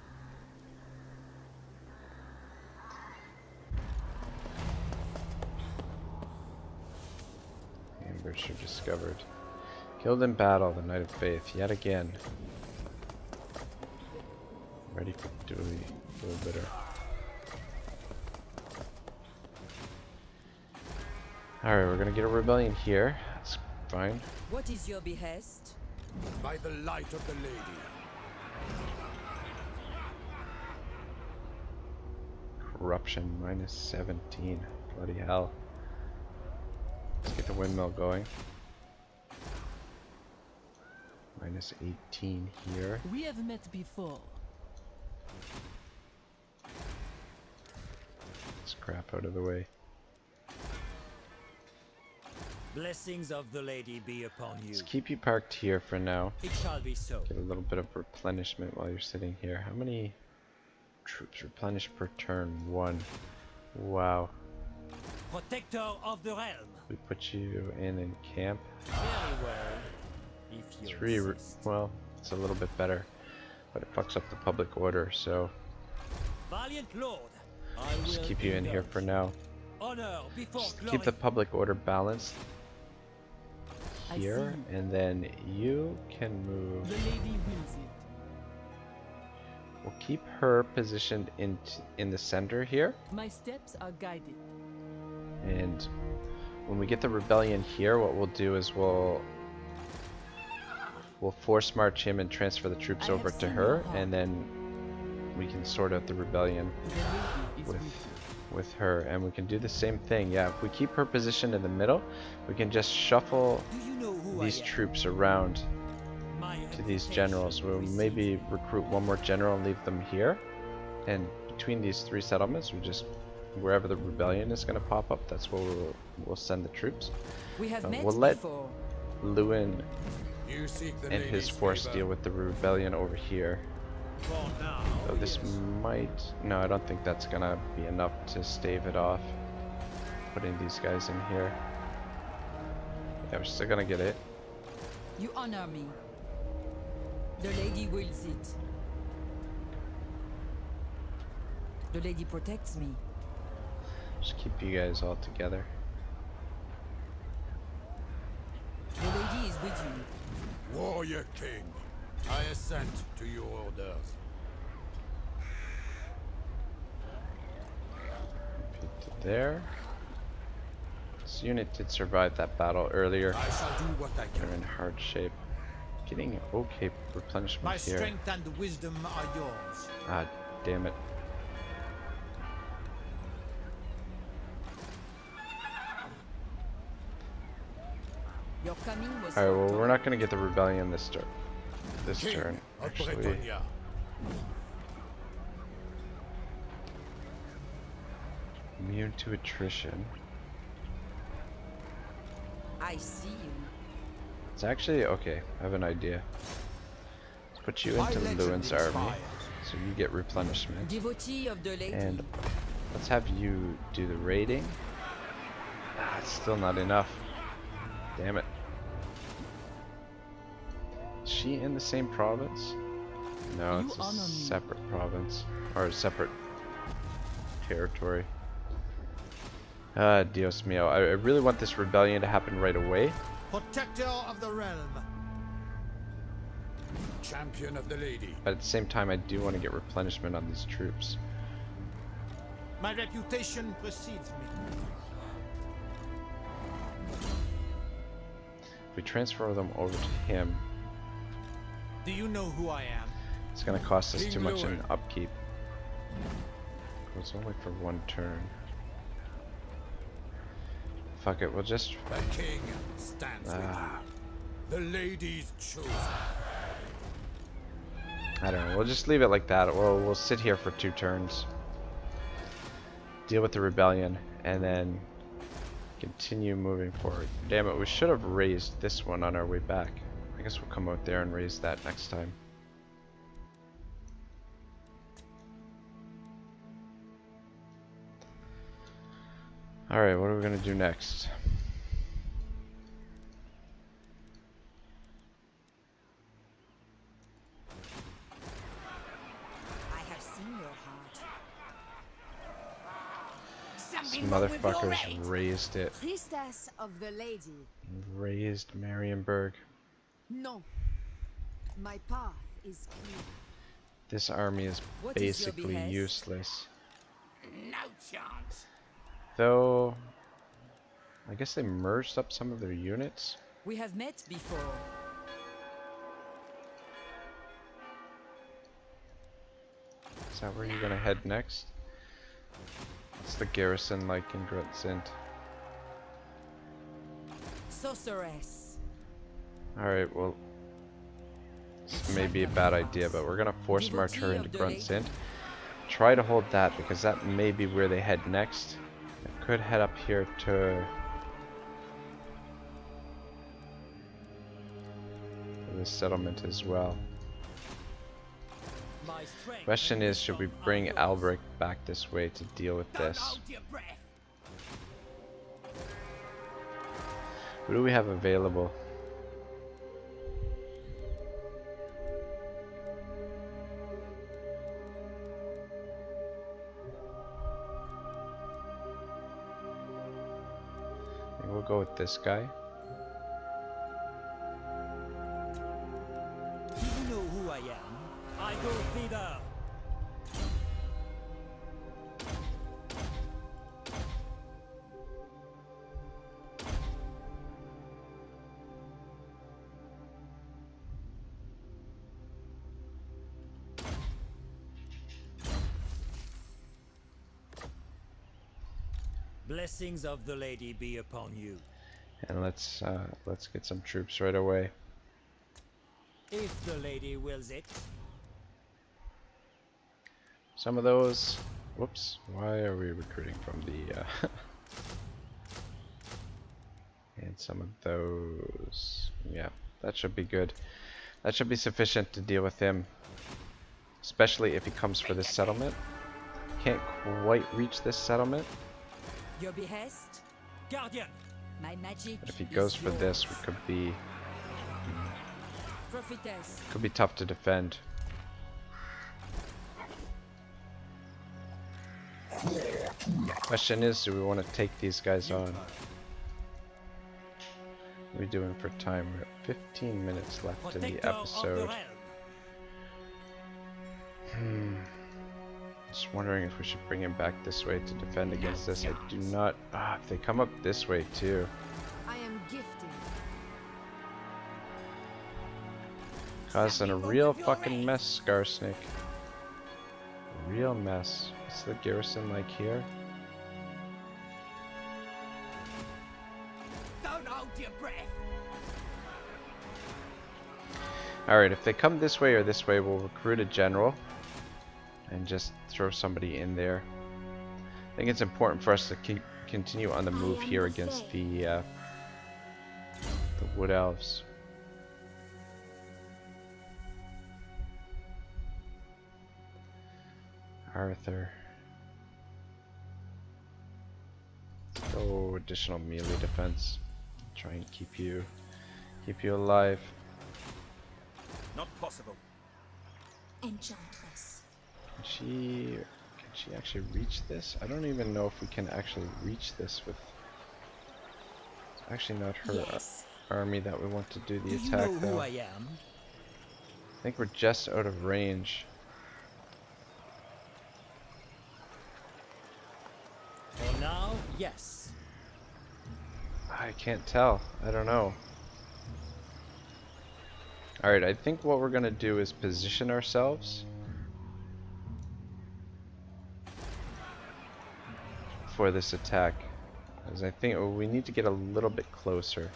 Speaker 1: Ambusher discovered. Killed in battle, the Knight of Faith, yet again. Ready for duty, a little bitter. Alright, we're gonna get a rebellion here. That's fine.
Speaker 6: What is your behest?
Speaker 2: By the light of the lady.
Speaker 1: Corruption, -17. Bloody hell. Let's get the windmill going. -18 here.
Speaker 7: We have met before.
Speaker 1: Scrap out of the way.
Speaker 3: Blessings of the lady be upon you.
Speaker 1: Let's keep you parked here for now.
Speaker 3: It shall be so.
Speaker 1: Get a little bit of replenishment while you're sitting here. How many troops replenish per turn? 1. Wow.
Speaker 3: Protector of the realm.
Speaker 1: We put you in camp.
Speaker 3: Very well. If you
Speaker 1: 3.
Speaker 3: insist.
Speaker 1: Well, it's a little bit better, but it fucks up the public order. So
Speaker 3: Valiant Lord, I
Speaker 1: just
Speaker 3: will
Speaker 1: keep you in here
Speaker 3: indulge.
Speaker 1: for now.
Speaker 3: Honor before
Speaker 1: Just
Speaker 3: glory.
Speaker 1: keep the public order balanced
Speaker 7: I
Speaker 1: here,
Speaker 7: see.
Speaker 1: and then you can move.
Speaker 7: The lady wills it.
Speaker 1: We'll keep her positioned in the center here,
Speaker 7: My steps are guided.
Speaker 1: and when we get the rebellion here, what we'll do is we'll force march him and transfer the troops
Speaker 7: I
Speaker 1: over
Speaker 7: have
Speaker 1: to
Speaker 7: seen
Speaker 1: her,
Speaker 7: no harm.
Speaker 1: and then we can sort out the rebellion
Speaker 7: The lady is
Speaker 1: with
Speaker 7: with
Speaker 1: with her, and we can do the same thing. Yeah, if we keep her positioned in the middle, we can just shuffle
Speaker 3: Do you know who
Speaker 1: these
Speaker 3: I am?
Speaker 1: troops around
Speaker 3: My
Speaker 1: to these
Speaker 3: invitation
Speaker 1: generals. We'll
Speaker 3: received.
Speaker 1: maybe recruit one more general and leave them here, and between these 3 settlements, we just wherever the rebellion is going to pop up, that's where we'll send the troops.
Speaker 6: We have met
Speaker 1: We'll let
Speaker 6: before.
Speaker 1: Leuen
Speaker 2: You seek the
Speaker 1: and his
Speaker 2: lady's
Speaker 1: force
Speaker 2: favor.
Speaker 1: deal with the rebellion over here.
Speaker 2: For now.
Speaker 1: Though this might... No, I don't think that's gonna be enough to stave it off. Putting these guys in here. Yeah, we're still gonna get it.
Speaker 6: You honor me. The lady wills it. The lady protects me.
Speaker 1: Just keep you guys all together.
Speaker 6: The lady is with you.
Speaker 2: Warrior King, I assent to your orders.
Speaker 1: Repeat to there. This unit did survive that battle earlier.
Speaker 2: I shall do what I
Speaker 1: They're
Speaker 2: can.
Speaker 1: in hard shape. Getting okay replenishment
Speaker 2: My
Speaker 1: here.
Speaker 2: strength and wisdom are yours.
Speaker 1: Ah, damn it.
Speaker 6: Your coming was
Speaker 1: Alright, well,
Speaker 6: foretold.
Speaker 1: we're not gonna get the rebellion this turn.
Speaker 2: King
Speaker 1: Actually.
Speaker 2: of Bretonnia.
Speaker 1: Immune to attrition.
Speaker 6: I see you.
Speaker 1: It's actually okay. I have an idea. Let's put you
Speaker 2: My
Speaker 1: into
Speaker 2: legend
Speaker 1: Lewin's army,
Speaker 2: inspires.
Speaker 1: so you get replenishment.
Speaker 6: Devotee of the lady.
Speaker 1: And let's have you do the raiding. Ah, it's still not enough. Damn it. Is she in the same province? No,
Speaker 7: You
Speaker 1: it's a
Speaker 7: honor me.
Speaker 1: separate province. Or a separate territory. Dios mio. I really want this rebellion to happen right away.
Speaker 2: Protector of the realm. Champion of the lady.
Speaker 1: But at the same time, I do want to get replenishment on these troops.
Speaker 2: My reputation precedes me.
Speaker 1: If we transfer them over to him,
Speaker 2: Do you know who I am?
Speaker 1: it's going to cost us
Speaker 2: King
Speaker 1: too much in
Speaker 2: Louen.
Speaker 1: upkeep. It's only for one turn. Fuck it, we'll just...
Speaker 2: The king stands with you. The lady's chosen.
Speaker 1: I don't know, we'll just leave it like that. We'll sit here for 2 turns. Deal with the rebellion, and then continue moving forward. Damn it, we should have raised this one on our way back. I guess we'll come out there and raise that next time. Alright, what are we gonna do next?
Speaker 6: I have seen your heart.
Speaker 1: These motherfuckers raised it.
Speaker 6: Priestess of the lady.
Speaker 1: Raised Marienburg.
Speaker 6: No. My path is clear.
Speaker 1: This army is
Speaker 6: What is your
Speaker 1: basically
Speaker 6: behest?
Speaker 1: useless.
Speaker 2: No chance.
Speaker 1: Though, I guess they merged up some of their units.
Speaker 6: We have met before.
Speaker 1: Is that where you're gonna head next? It's the garrison like in Grutzint.
Speaker 6: Sorceress.
Speaker 1: Alright, well, this may be a bad idea, but we're gonna force march her
Speaker 6: Devotee
Speaker 1: into
Speaker 6: of the lady.
Speaker 1: Grutzint. Try to hold that, because that may be where they head next. They could head up here to this settlement as well.
Speaker 3: My strength
Speaker 1: Question
Speaker 3: and
Speaker 1: is, should we
Speaker 3: wisdom are
Speaker 1: bring
Speaker 3: yours.
Speaker 1: Albrecht back this way to deal with
Speaker 2: Don't
Speaker 1: this?
Speaker 2: hold your breath.
Speaker 1: Who do we have available? I think we'll go with this guy.
Speaker 3: Do you know who I am? I go thither. Blessings of the lady be upon you.
Speaker 1: And let's get some troops right away.
Speaker 3: If the lady wills it.
Speaker 1: Some of those. Whoops. Why are we recruiting from the? And some of those. Yeah, that should be good. That should be sufficient to deal with him. Especially if he comes for this settlement. Can't quite reach this settlement.
Speaker 6: Your behest?
Speaker 3: Guardian.
Speaker 6: My magic.
Speaker 1: But if he
Speaker 6: is
Speaker 1: goes for
Speaker 6: yours.
Speaker 1: this, we could be
Speaker 6: Prophetess.
Speaker 1: tough to defend. Question is, do we want to take these guys on? What are we doing for time? We're at 15 minutes left in the
Speaker 3: Protector of the
Speaker 1: episode.
Speaker 3: realm.
Speaker 1: Just wondering if we should bring him back this way to defend against this. I do not. If they come up this way too.
Speaker 6: I am gifted.
Speaker 1: Causing a real fucking mess, Skarsnik. A real mess. What's the garrison like here?
Speaker 2: Don't hold your breath.
Speaker 1: Alright, if they come this way or this way, we'll recruit a general. And just throw somebody in there. I think it's important for us to continue on the move here against the Wood Elves. Arthur. Let's go additional melee defense. Try and keep you alive.
Speaker 3: Not possible.
Speaker 8: Enchantress.
Speaker 1: Can she actually reach this? I don't even know if we can actually reach this with. It's actually not her
Speaker 8: Yes.
Speaker 1: army that we want to do the
Speaker 3: Do you
Speaker 1: attack
Speaker 3: know
Speaker 1: though.
Speaker 3: who I am?
Speaker 1: I think we're just out of range.
Speaker 3: For now, yes.
Speaker 1: I can't tell. I don't know. Alright, I think what we're gonna do is position ourselves for this attack. As I think we need to get a little bit closer.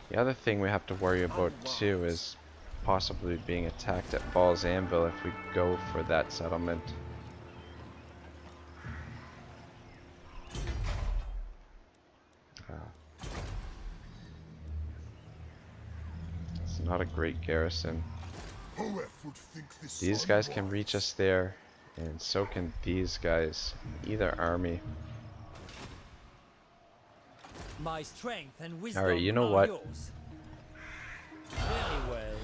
Speaker 1: The other thing we have to worry about too is possibly being attacked at Ball's Anvil if we go for that settlement. It's not a great garrison. These guys can reach us there, and so can these guys. Either army.
Speaker 3: My strength and wisdom
Speaker 1: Alright, you know
Speaker 3: are
Speaker 1: what?
Speaker 3: yours. Very well,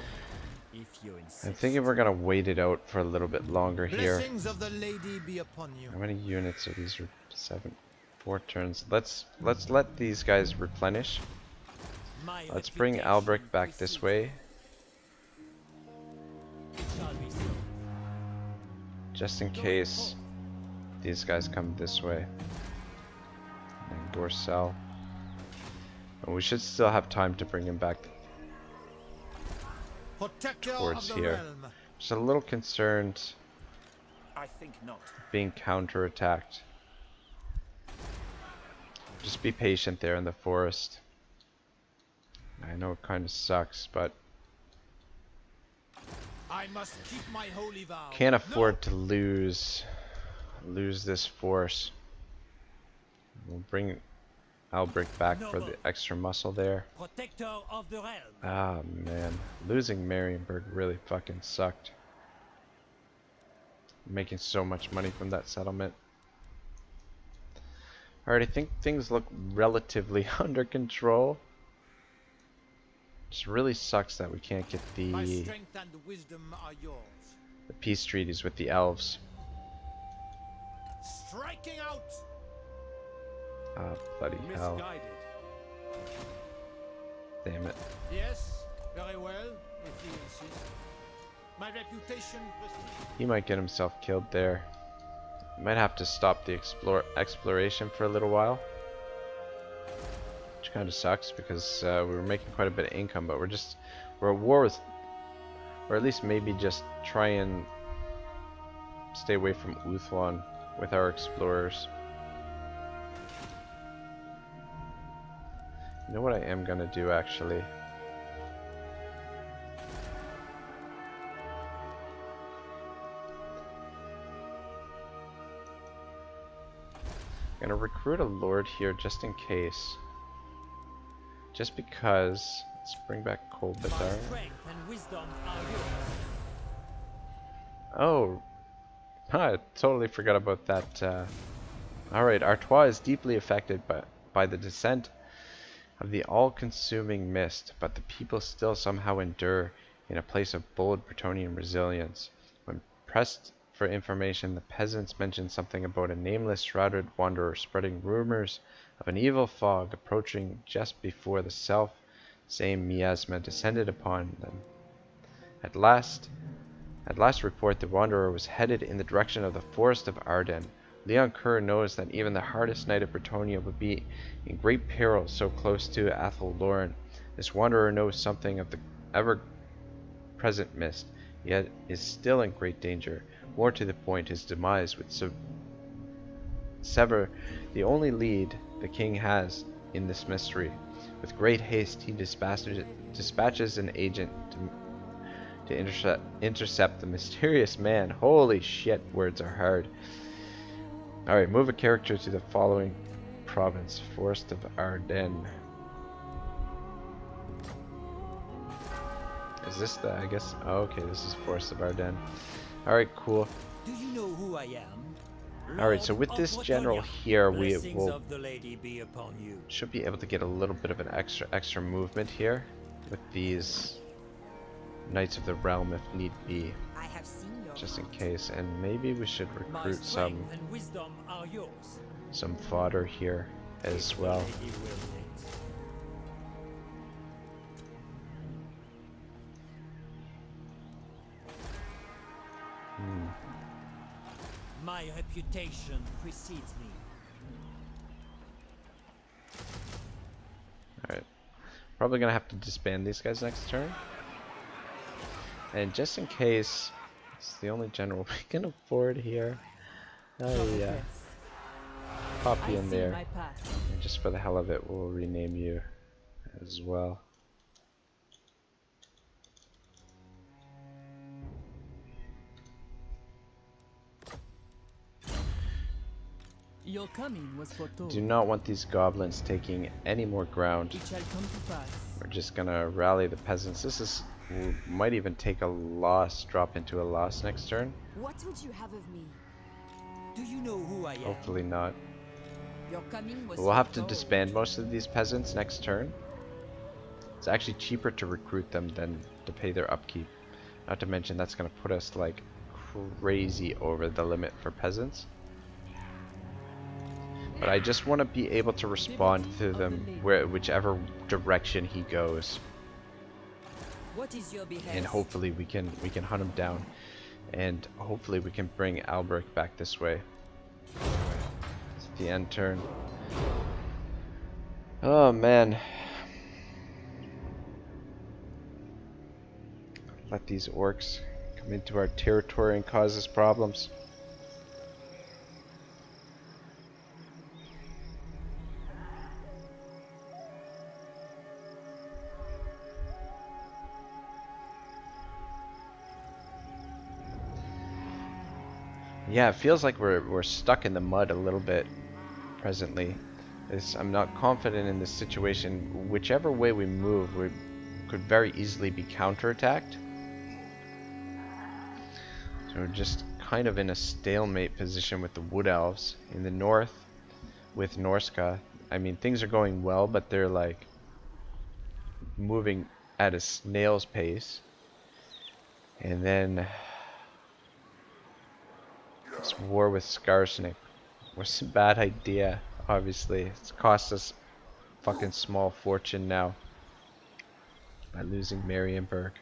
Speaker 3: if you insist.
Speaker 1: I'm thinking we're gonna wait it out for a little bit longer here.
Speaker 2: Blessings of the lady be upon you.
Speaker 1: How many units are these? 4 turns. Let's let these guys replenish.
Speaker 3: My
Speaker 1: Let's bring
Speaker 3: reputation
Speaker 1: Albrecht back this
Speaker 3: precedes
Speaker 1: way,
Speaker 3: It shall be so.
Speaker 1: just in case these guys come this way. And Gorsel. And we should still have time to bring him back
Speaker 2: Protector
Speaker 1: towards
Speaker 2: of the
Speaker 1: here.
Speaker 2: realm.
Speaker 1: Just a little concerned
Speaker 3: I think not.
Speaker 1: being counterattacked. Just be patient there in the forest. I know it kind of sucks, but
Speaker 2: I must keep my holy vow.
Speaker 1: can't afford to lose this force. We'll bring Albrecht back for the extra muscle there.
Speaker 3: Protector of the realm.
Speaker 1: Ah man, losing Marienburg really fucking sucked. Making so much money from that settlement. Alright, I think things look relatively under control. Just really sucks that we can't get
Speaker 2: My
Speaker 1: the
Speaker 2: strength and wisdom are yours.
Speaker 1: peace treaties with the elves.
Speaker 2: Striking out.
Speaker 1: Ah, bloody hell.
Speaker 3: Misguided.
Speaker 1: Damn it.
Speaker 2: Yes, very well, if you insist. My reputation precedes.
Speaker 1: He might get himself killed there. Might have to stop the exploration for a little while. Which kind of sucks because we were making quite a bit of income, but we're at war with, or at least maybe just try and stay away from Uthwan with our explorers. You know what I am gonna do actually? I'm gonna recruit a lord here just in case. Just because. Let's bring back
Speaker 3: My
Speaker 1: Kolbethar.
Speaker 3: strength and wisdom are yours.
Speaker 1: Oh, I totally forgot about that. Alright, Artois is deeply affected by the descent of the all-consuming mist, but the people still somehow endure in a place of bold Bretonnian resilience. When pressed for information, the peasants mention something about a nameless shrouded wanderer spreading rumors of an evil fog approaching just before the self-same miasma descended upon them. At last report, the wanderer was headed in the direction of the forest of Ardennes. Leoncoeur knows that even the hardest knight of Bretonnia would be in great peril so close to Athel Loren. This wanderer knows something of the ever-present mist, yet is still in great danger. More to the point, his demise would sever the only lead the king has in this mystery. With great haste, he dispatches an agent to intercept the mysterious man. Holy shit, words are hard. Alright, move a character to the following province. Forest of Ardennes. Is this the, I guess, oh, okay, this is Forest of Ardennes. Alright, cool.
Speaker 3: Do you know who I am?
Speaker 1: Alright, so
Speaker 3: Lord
Speaker 1: with
Speaker 3: of
Speaker 1: this general
Speaker 3: Bretonnia.
Speaker 1: here, we
Speaker 3: Blessings
Speaker 1: will
Speaker 3: of the lady be upon you.
Speaker 1: should be able to get a little bit of an extra movement here with these Knights of the Realm if need be,
Speaker 6: I have seen your
Speaker 1: just in
Speaker 6: heart.
Speaker 1: case. And maybe we should
Speaker 3: My
Speaker 1: recruit
Speaker 3: strength and wisdom are yours.
Speaker 1: some fodder here as
Speaker 3: If the
Speaker 1: well.
Speaker 3: lady wills it. My reputation precedes me.
Speaker 1: Alright. Probably gonna have to disband these guys next turn. And just in case, it's the only general we can afford here. Oh yeah.
Speaker 7: Yes.
Speaker 1: Pop
Speaker 7: I
Speaker 1: you in
Speaker 7: see
Speaker 1: there.
Speaker 7: my path.
Speaker 1: And just for the hell of it, we'll rename you as well.
Speaker 7: Your coming was foretold.
Speaker 1: Do not want these goblins taking any more ground.
Speaker 7: It shall come to pass.
Speaker 1: We're just gonna rally the peasants. This is, we might even take a loss, drop into a loss next turn.
Speaker 6: What would you have of me?
Speaker 3: Do you know who I am?
Speaker 1: Hopefully not.
Speaker 6: Your coming was
Speaker 1: We'll have to
Speaker 6: foretold.
Speaker 1: disband most of these peasants next turn. It's actually cheaper to recruit them than to pay their upkeep. Not to mention that's gonna put us like crazy over the limit for peasants. But I just want to be able to respond to them whichever direction he goes,
Speaker 6: What is your behest?
Speaker 1: and hopefully we can hunt him down, and hopefully we can bring Albrecht back this way. It's the end turn. Oh man. Let these orcs come into our territory and cause us problems. Yeah, it feels like we're stuck in the mud a little bit presently. I'm not confident in this situation. Whichever way we move, we could very easily be counterattacked. So we're just kind of in a stalemate position with the Wood Elves. In the north, with Norska, I mean, things are going well, but they're like moving at a snail's pace. And then this war with Skarsnik was a bad idea, obviously. It's cost us a fucking small fortune now by losing Marienburg.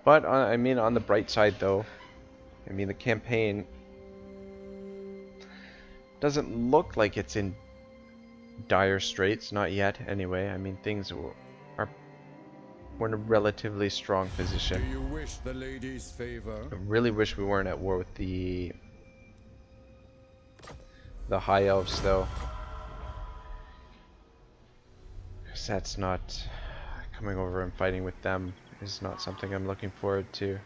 Speaker 1: But I mean, on the bright side though, I mean, the campaign doesn't look like it's in dire straits, not yet anyway. I mean, we're in a relatively strong position.
Speaker 8: Do you wish the lady's favor?
Speaker 1: I really wish we weren't at war with the High Elves though, because that's not, coming over and fighting with them is not something I'm looking forward to.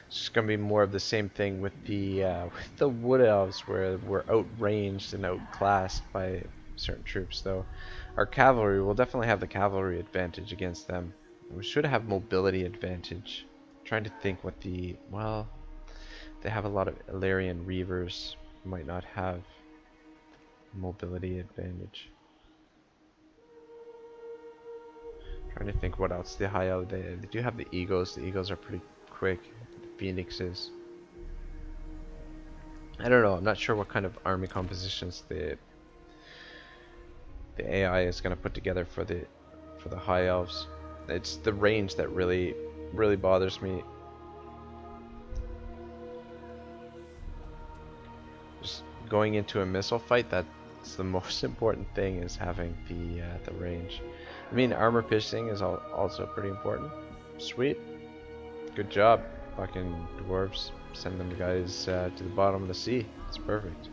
Speaker 1: It's just gonna be more of the same thing with the Wood Elves, where we're outranged and outclassed by certain troops. Though our cavalry will definitely have the cavalry advantage against them. We should have mobility advantage. I'm trying to think what well, they have a lot of Illyrian Reavers. Might not have mobility advantage. Trying to think what else the High Elves, they do have the Eagles. The Eagles are pretty quick. Phoenixes. I don't know. I'm not sure what kind of army compositions the AI is going to put together for the High Elves. It's the range that really bothers me. Just going into a missile fight, that's the most important thing, is having the range. I mean, armor piercing is also pretty important. Sweet. Good job. Fucking dwarves, send them guys to the bottom of the sea. It's perfect.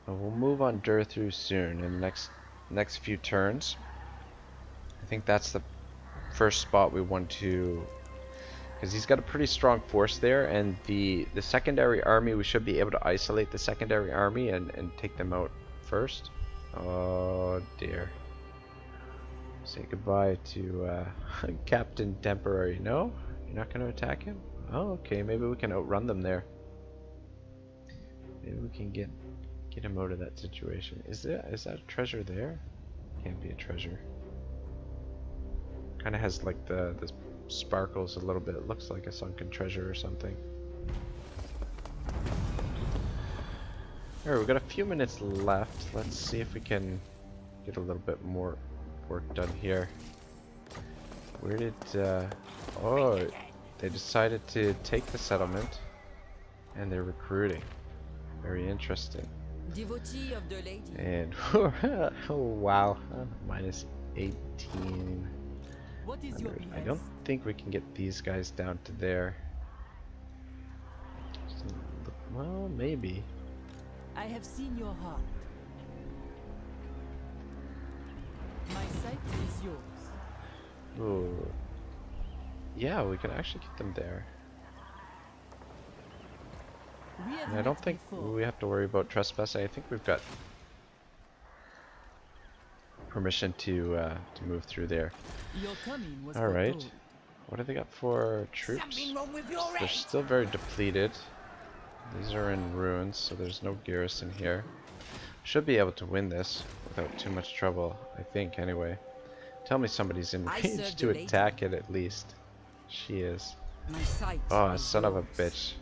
Speaker 1: We'll move on Durthu soon in the next few turns. I think that's the first spot we want to, because he's got a pretty strong force there, and the secondary army, we should be able to isolate the secondary army and take them out first. Oh dear. Say goodbye to Captain Temporary. No? You're not going to attack him? Oh, okay. Maybe we can outrun them there. Maybe we can get him out of that situation. Is that a treasure there? Can't be a treasure. Kind of has like the sparkles a little bit. It looks like a sunken treasure or something. Alright, we've got a few minutes left. Let's see if we can get a little bit more work done here. Where did oh, they decided to take the settlement and they're recruiting. Very interesting.
Speaker 6: Devotee of the lady.
Speaker 1: And oh wow, minus 18.
Speaker 7: What is your
Speaker 1: I don't think we can get these guys down to there. Well, maybe.
Speaker 7: I have seen your heart. My sight is yours.
Speaker 1: Ooh. Yeah, we can actually get them there.
Speaker 7: We have
Speaker 1: And I don't
Speaker 7: met
Speaker 1: think
Speaker 7: before.
Speaker 1: we have to worry about trespassing. I think we've got permission to move through there.
Speaker 7: Your coming was
Speaker 1: All right.
Speaker 7: foretold.
Speaker 1: What do they got for troops?
Speaker 6: Something wrong with your
Speaker 1: They're
Speaker 6: head.
Speaker 1: still very depleted. These are in ruins, so there's no garrison here. Should be able to win this without too much trouble, I think, anyway. Tell me somebody's in
Speaker 6: I
Speaker 1: range
Speaker 6: served
Speaker 1: to
Speaker 6: the lady.
Speaker 1: attack it at least. She is.
Speaker 6: My sight.
Speaker 1: Oh,
Speaker 6: is
Speaker 1: son of a
Speaker 6: yours.
Speaker 1: bitch.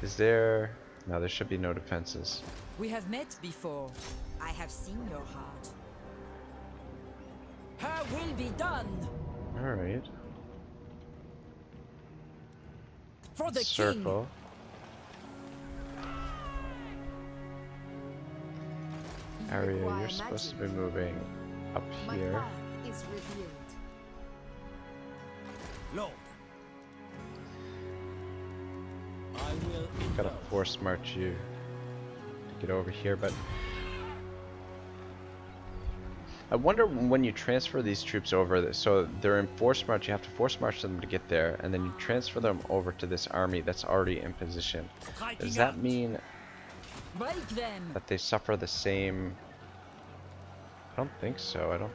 Speaker 1: Is there... No, there should be no defenses.
Speaker 6: We have met before. I have seen your heart. Her will be done.
Speaker 1: Alright.
Speaker 6: For the king.
Speaker 1: Circle. Aria, you're supposed to be moving up here.
Speaker 6: is revealed.
Speaker 3: Lord, I will
Speaker 1: Gotta force march you to get over here, but I wonder when you transfer these troops over, so they're in force march, you have to force march them to get there, and then you transfer them over to this army that's already in position. Does that mean
Speaker 6: Break them.
Speaker 1: that they suffer the same? I don't think so. I don't.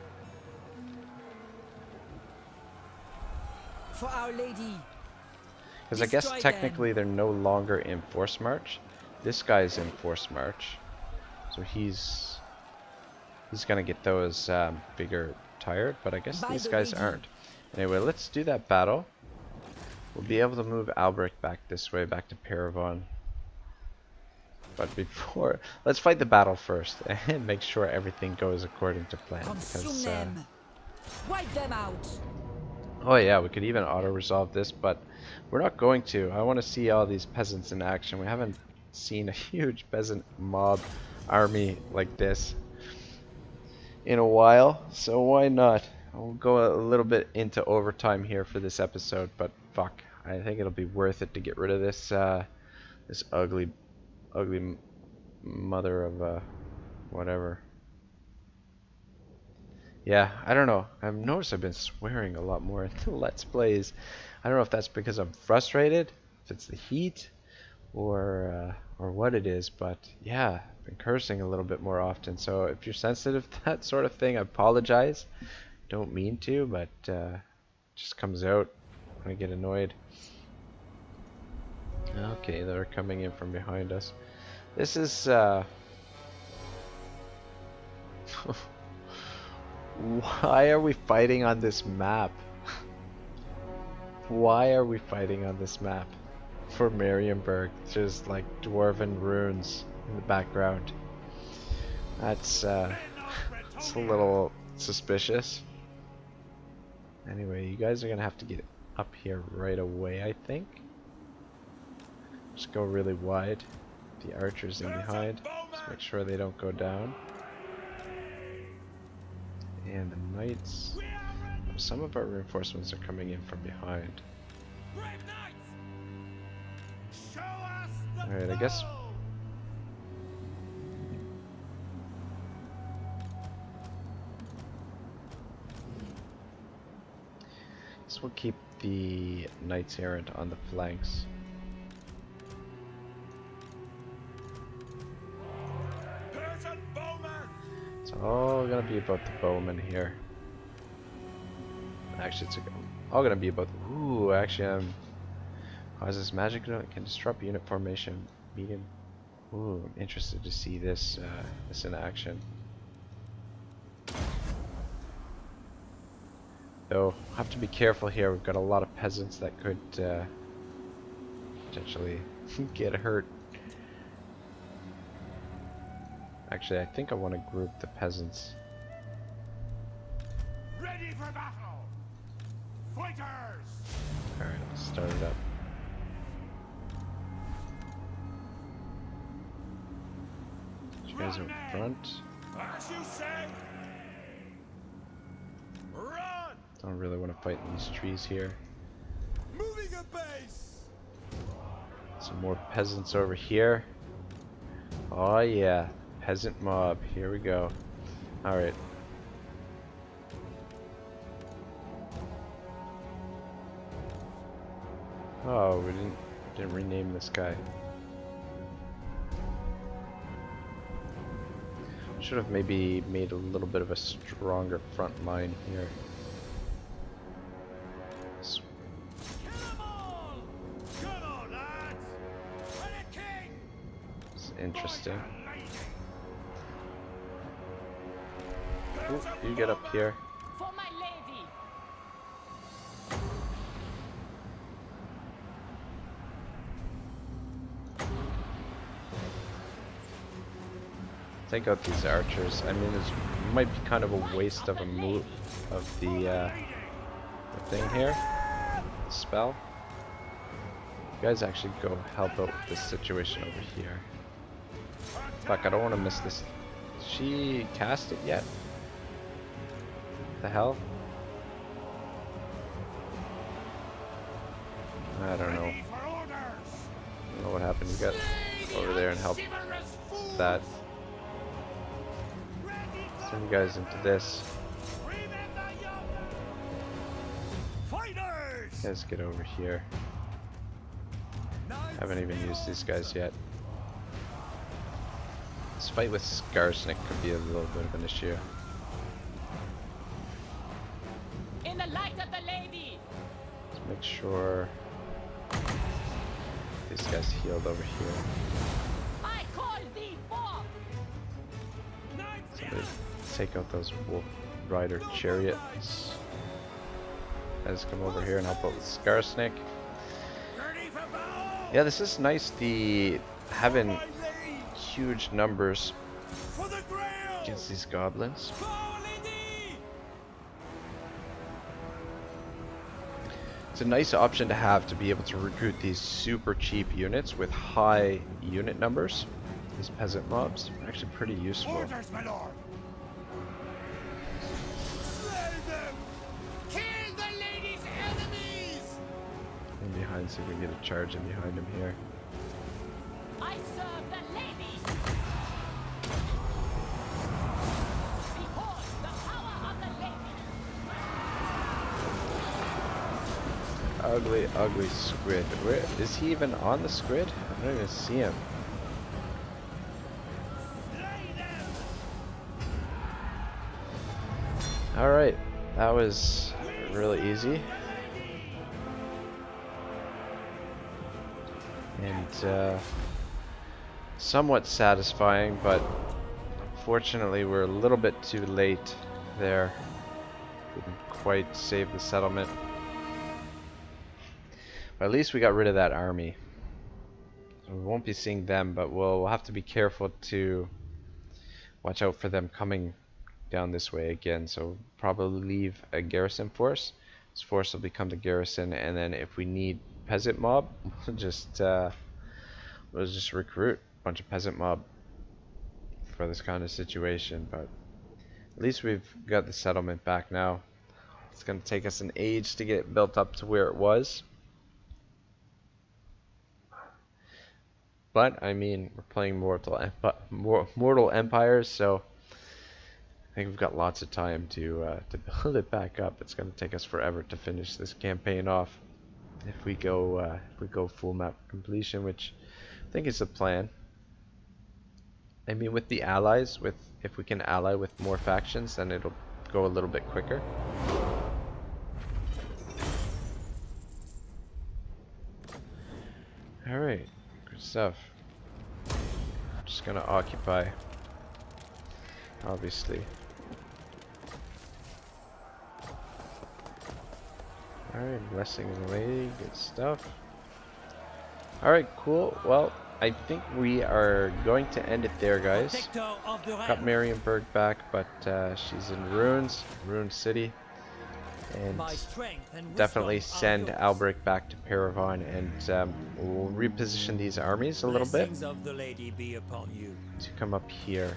Speaker 6: For Our Lady.
Speaker 1: Because I guess
Speaker 6: Destroy
Speaker 1: technically they're no longer in force march. This guy's in force march, so he's gonna get those bigger tired. But I guess
Speaker 6: By
Speaker 1: these
Speaker 6: the
Speaker 1: guys
Speaker 6: lady.
Speaker 1: aren't. Anyway, let's do that battle. We'll be able to move Albrecht back this way, back to Paravon. But before, let's fight the battle first and make sure everything goes according to plan.
Speaker 6: Consume
Speaker 1: Because,
Speaker 6: them. Wipe them out.
Speaker 1: oh yeah, we could even auto-resolve this, but we're not going to. I want to see all these peasants in action. We haven't seen a huge peasant mob army like this in a while, so why not? We'll go a little bit into overtime here for this episode, but fuck, I think it'll be worth it to get rid of this this ugly mother of whatever. Yeah, I don't know. I've noticed I've been swearing a lot more in the Let's Plays. I don't know if that's because I'm frustrated, if it's the heat, or what it is, but yeah, I've been cursing a little bit more often. So if you're sensitive to that sort of thing, I apologize. Don't mean to, but it just comes out when I get annoyed. Okay, they're coming in from behind us. This is why are we fighting on this map? Why are we fighting on this map? For Marienburg, just like dwarven ruins in the background. That's it's a little suspicious. Anyway, you guys are gonna have to get up here right away, I think. Just go really wide. The archers in behind. Just make sure they don't go down. And the knights. Some of our reinforcements are coming in from behind. Alright, I guess This will keep the knights errant on the flanks. It's all gonna be about the bowmen here. Actually, it's all gonna be about. Ooh, actually, causes magic can disrupt unit formation. Medium. Ooh, I'm interested to see this this in action. Though, have to be careful here. We've got a lot of peasants that could potentially get hurt. Actually, I think I want to group the peasants.
Speaker 2: Ready for battle! Fighters!
Speaker 1: Alright, I'll start it up. You guys are in front.
Speaker 2: As you say! Run!
Speaker 1: Don't really want to fight in these trees here.
Speaker 2: Moving a base!
Speaker 1: Some more peasants over here. Oh yeah, peasant mob. Here we go. Alright. Oh, we didn't rename this guy. Should have maybe made a little bit of a stronger front line here. It's interesting. Ooh, you get up here.
Speaker 7: For my lady.
Speaker 1: Take out these archers. I mean, it might be kind of a waste of a move of the thing here. Spell. You guys actually go help out with this situation over here. Fuck, I don't want to miss this. Did she cast it yet? The hell? I don't know. I don't know what happened. You got over there and help that. Send you guys into this. You guys get over here. Haven't even used these guys yet. This fight with Skarsnik could be a little bit of an issue.
Speaker 7: In the light of the lady.
Speaker 1: Let's make sure these guys healed over here.
Speaker 7: I call thee Bob.
Speaker 1: Somebody take out those wolf rider chariots. Guys, come over here and help out with Skarsnik. Yeah, this is nice. The having huge numbers against these goblins. It's a nice option to have to be able to recruit these super cheap units with high unit numbers. These peasant mobs are actually pretty useful.
Speaker 2: Orders, my lord! Slay them! Kill the lady's enemies!
Speaker 1: And behind, see if we can get a charge in behind him here.
Speaker 7: I serve the lady. Behold the power of the lady.
Speaker 1: Ugly, ugly squid. Where is he even on the squid? I don't even see him. Alright, that was really easy. And somewhat satisfying, but unfortunately we're a little bit too late there. Didn't quite save the settlement. But at least we got rid of that army. So we won't be seeing them, but we'll have to be careful to watch out for them coming down this way again. So probably leave a garrison force. This force will become the garrison, and then if we need peasant mob, we'll just recruit a bunch of peasant mob for this kind of situation. But at least we've got the settlement back now. It's going to take us an age to get it built up to where it was. But I mean, we're playing Mortal Empires, so I think we've got lots of time to build it back up. It's going to take us forever to finish this campaign off if we go full map completion, which I think is the plan. I mean, with the allies, if we can ally with more factions, then it'll go a little bit quicker. All right, good stuff. Just gonna occupy, obviously. Alright, blessing the lady, good stuff. Alright, cool. Well, I think we are going to end it there, guys. Got Marienburg back, but she's in ruins, Ruined City. And definitely send Albrecht back to Paragon, and we'll reposition these armies a little bit to come up here.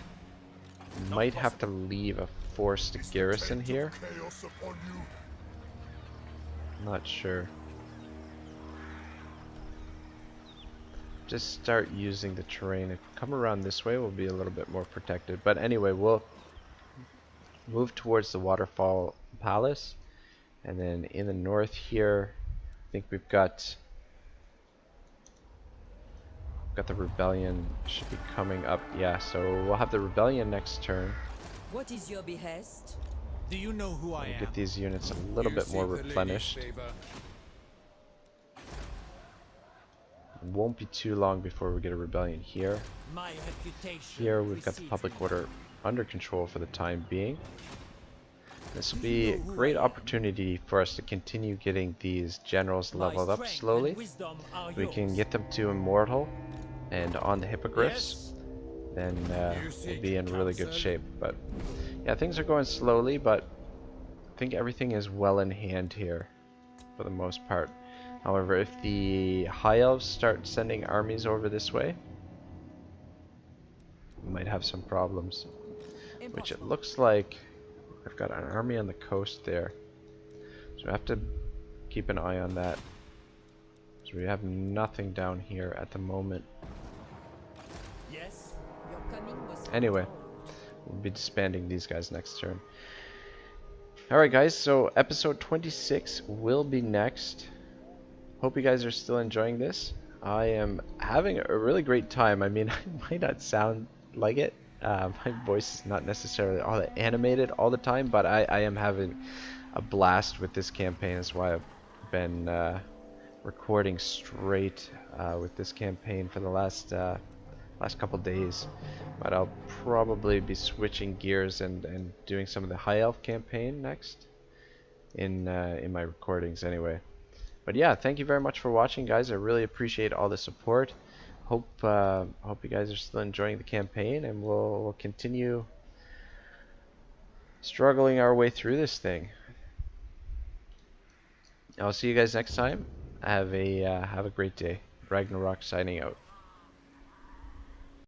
Speaker 1: Might have to leave a forced garrison here. Not sure. Just start using the terrain. If we come around this way, we'll be a little bit more protected. But anyway, we'll move towards the Waterfall Palace. And then in the north here, I think we've got the rebellion should be coming up. Yeah, so we'll have the rebellion next turn.
Speaker 6: What is your behest?
Speaker 2: Do you know who I am?
Speaker 1: Get these units a little bit more replenished. Won't be too long before we get a rebellion here. Here we've got the public order under control for the time being. This will be a great opportunity for us to continue getting these generals leveled up slowly. We can get them to immortal and on the hippogriffs. Then we'll be in really good shape. But yeah, things are going slowly, but I think everything is well in hand here for the most part. However, if the High Elves start sending armies over this way, we might have some problems. Which it looks like I've got an army on the coast there. So I have to keep an eye on that. So we have nothing down here at the moment.
Speaker 6: Yes. Your coming was
Speaker 1: Anyway, we'll be disbanding these guys next turn. Alright guys, so episode 26 will be next. Hope you guys are still enjoying this. I am having a really great time. I mean, I might not sound like it. My voice is not necessarily all that animated all the time, but I am having a blast with this campaign. That's why I've been recording straight with this campaign for the last couple days. But I'll probably be switching gears and doing some of the High Elf campaign next in my recordings anyway. But yeah, thank you very much for watching, guys. I really appreciate all the support. Hope you guys are still enjoying the campaign, and we'll continue struggling our way through this thing. I'll see you guys next time. Have a great day. Ragnarok signing out.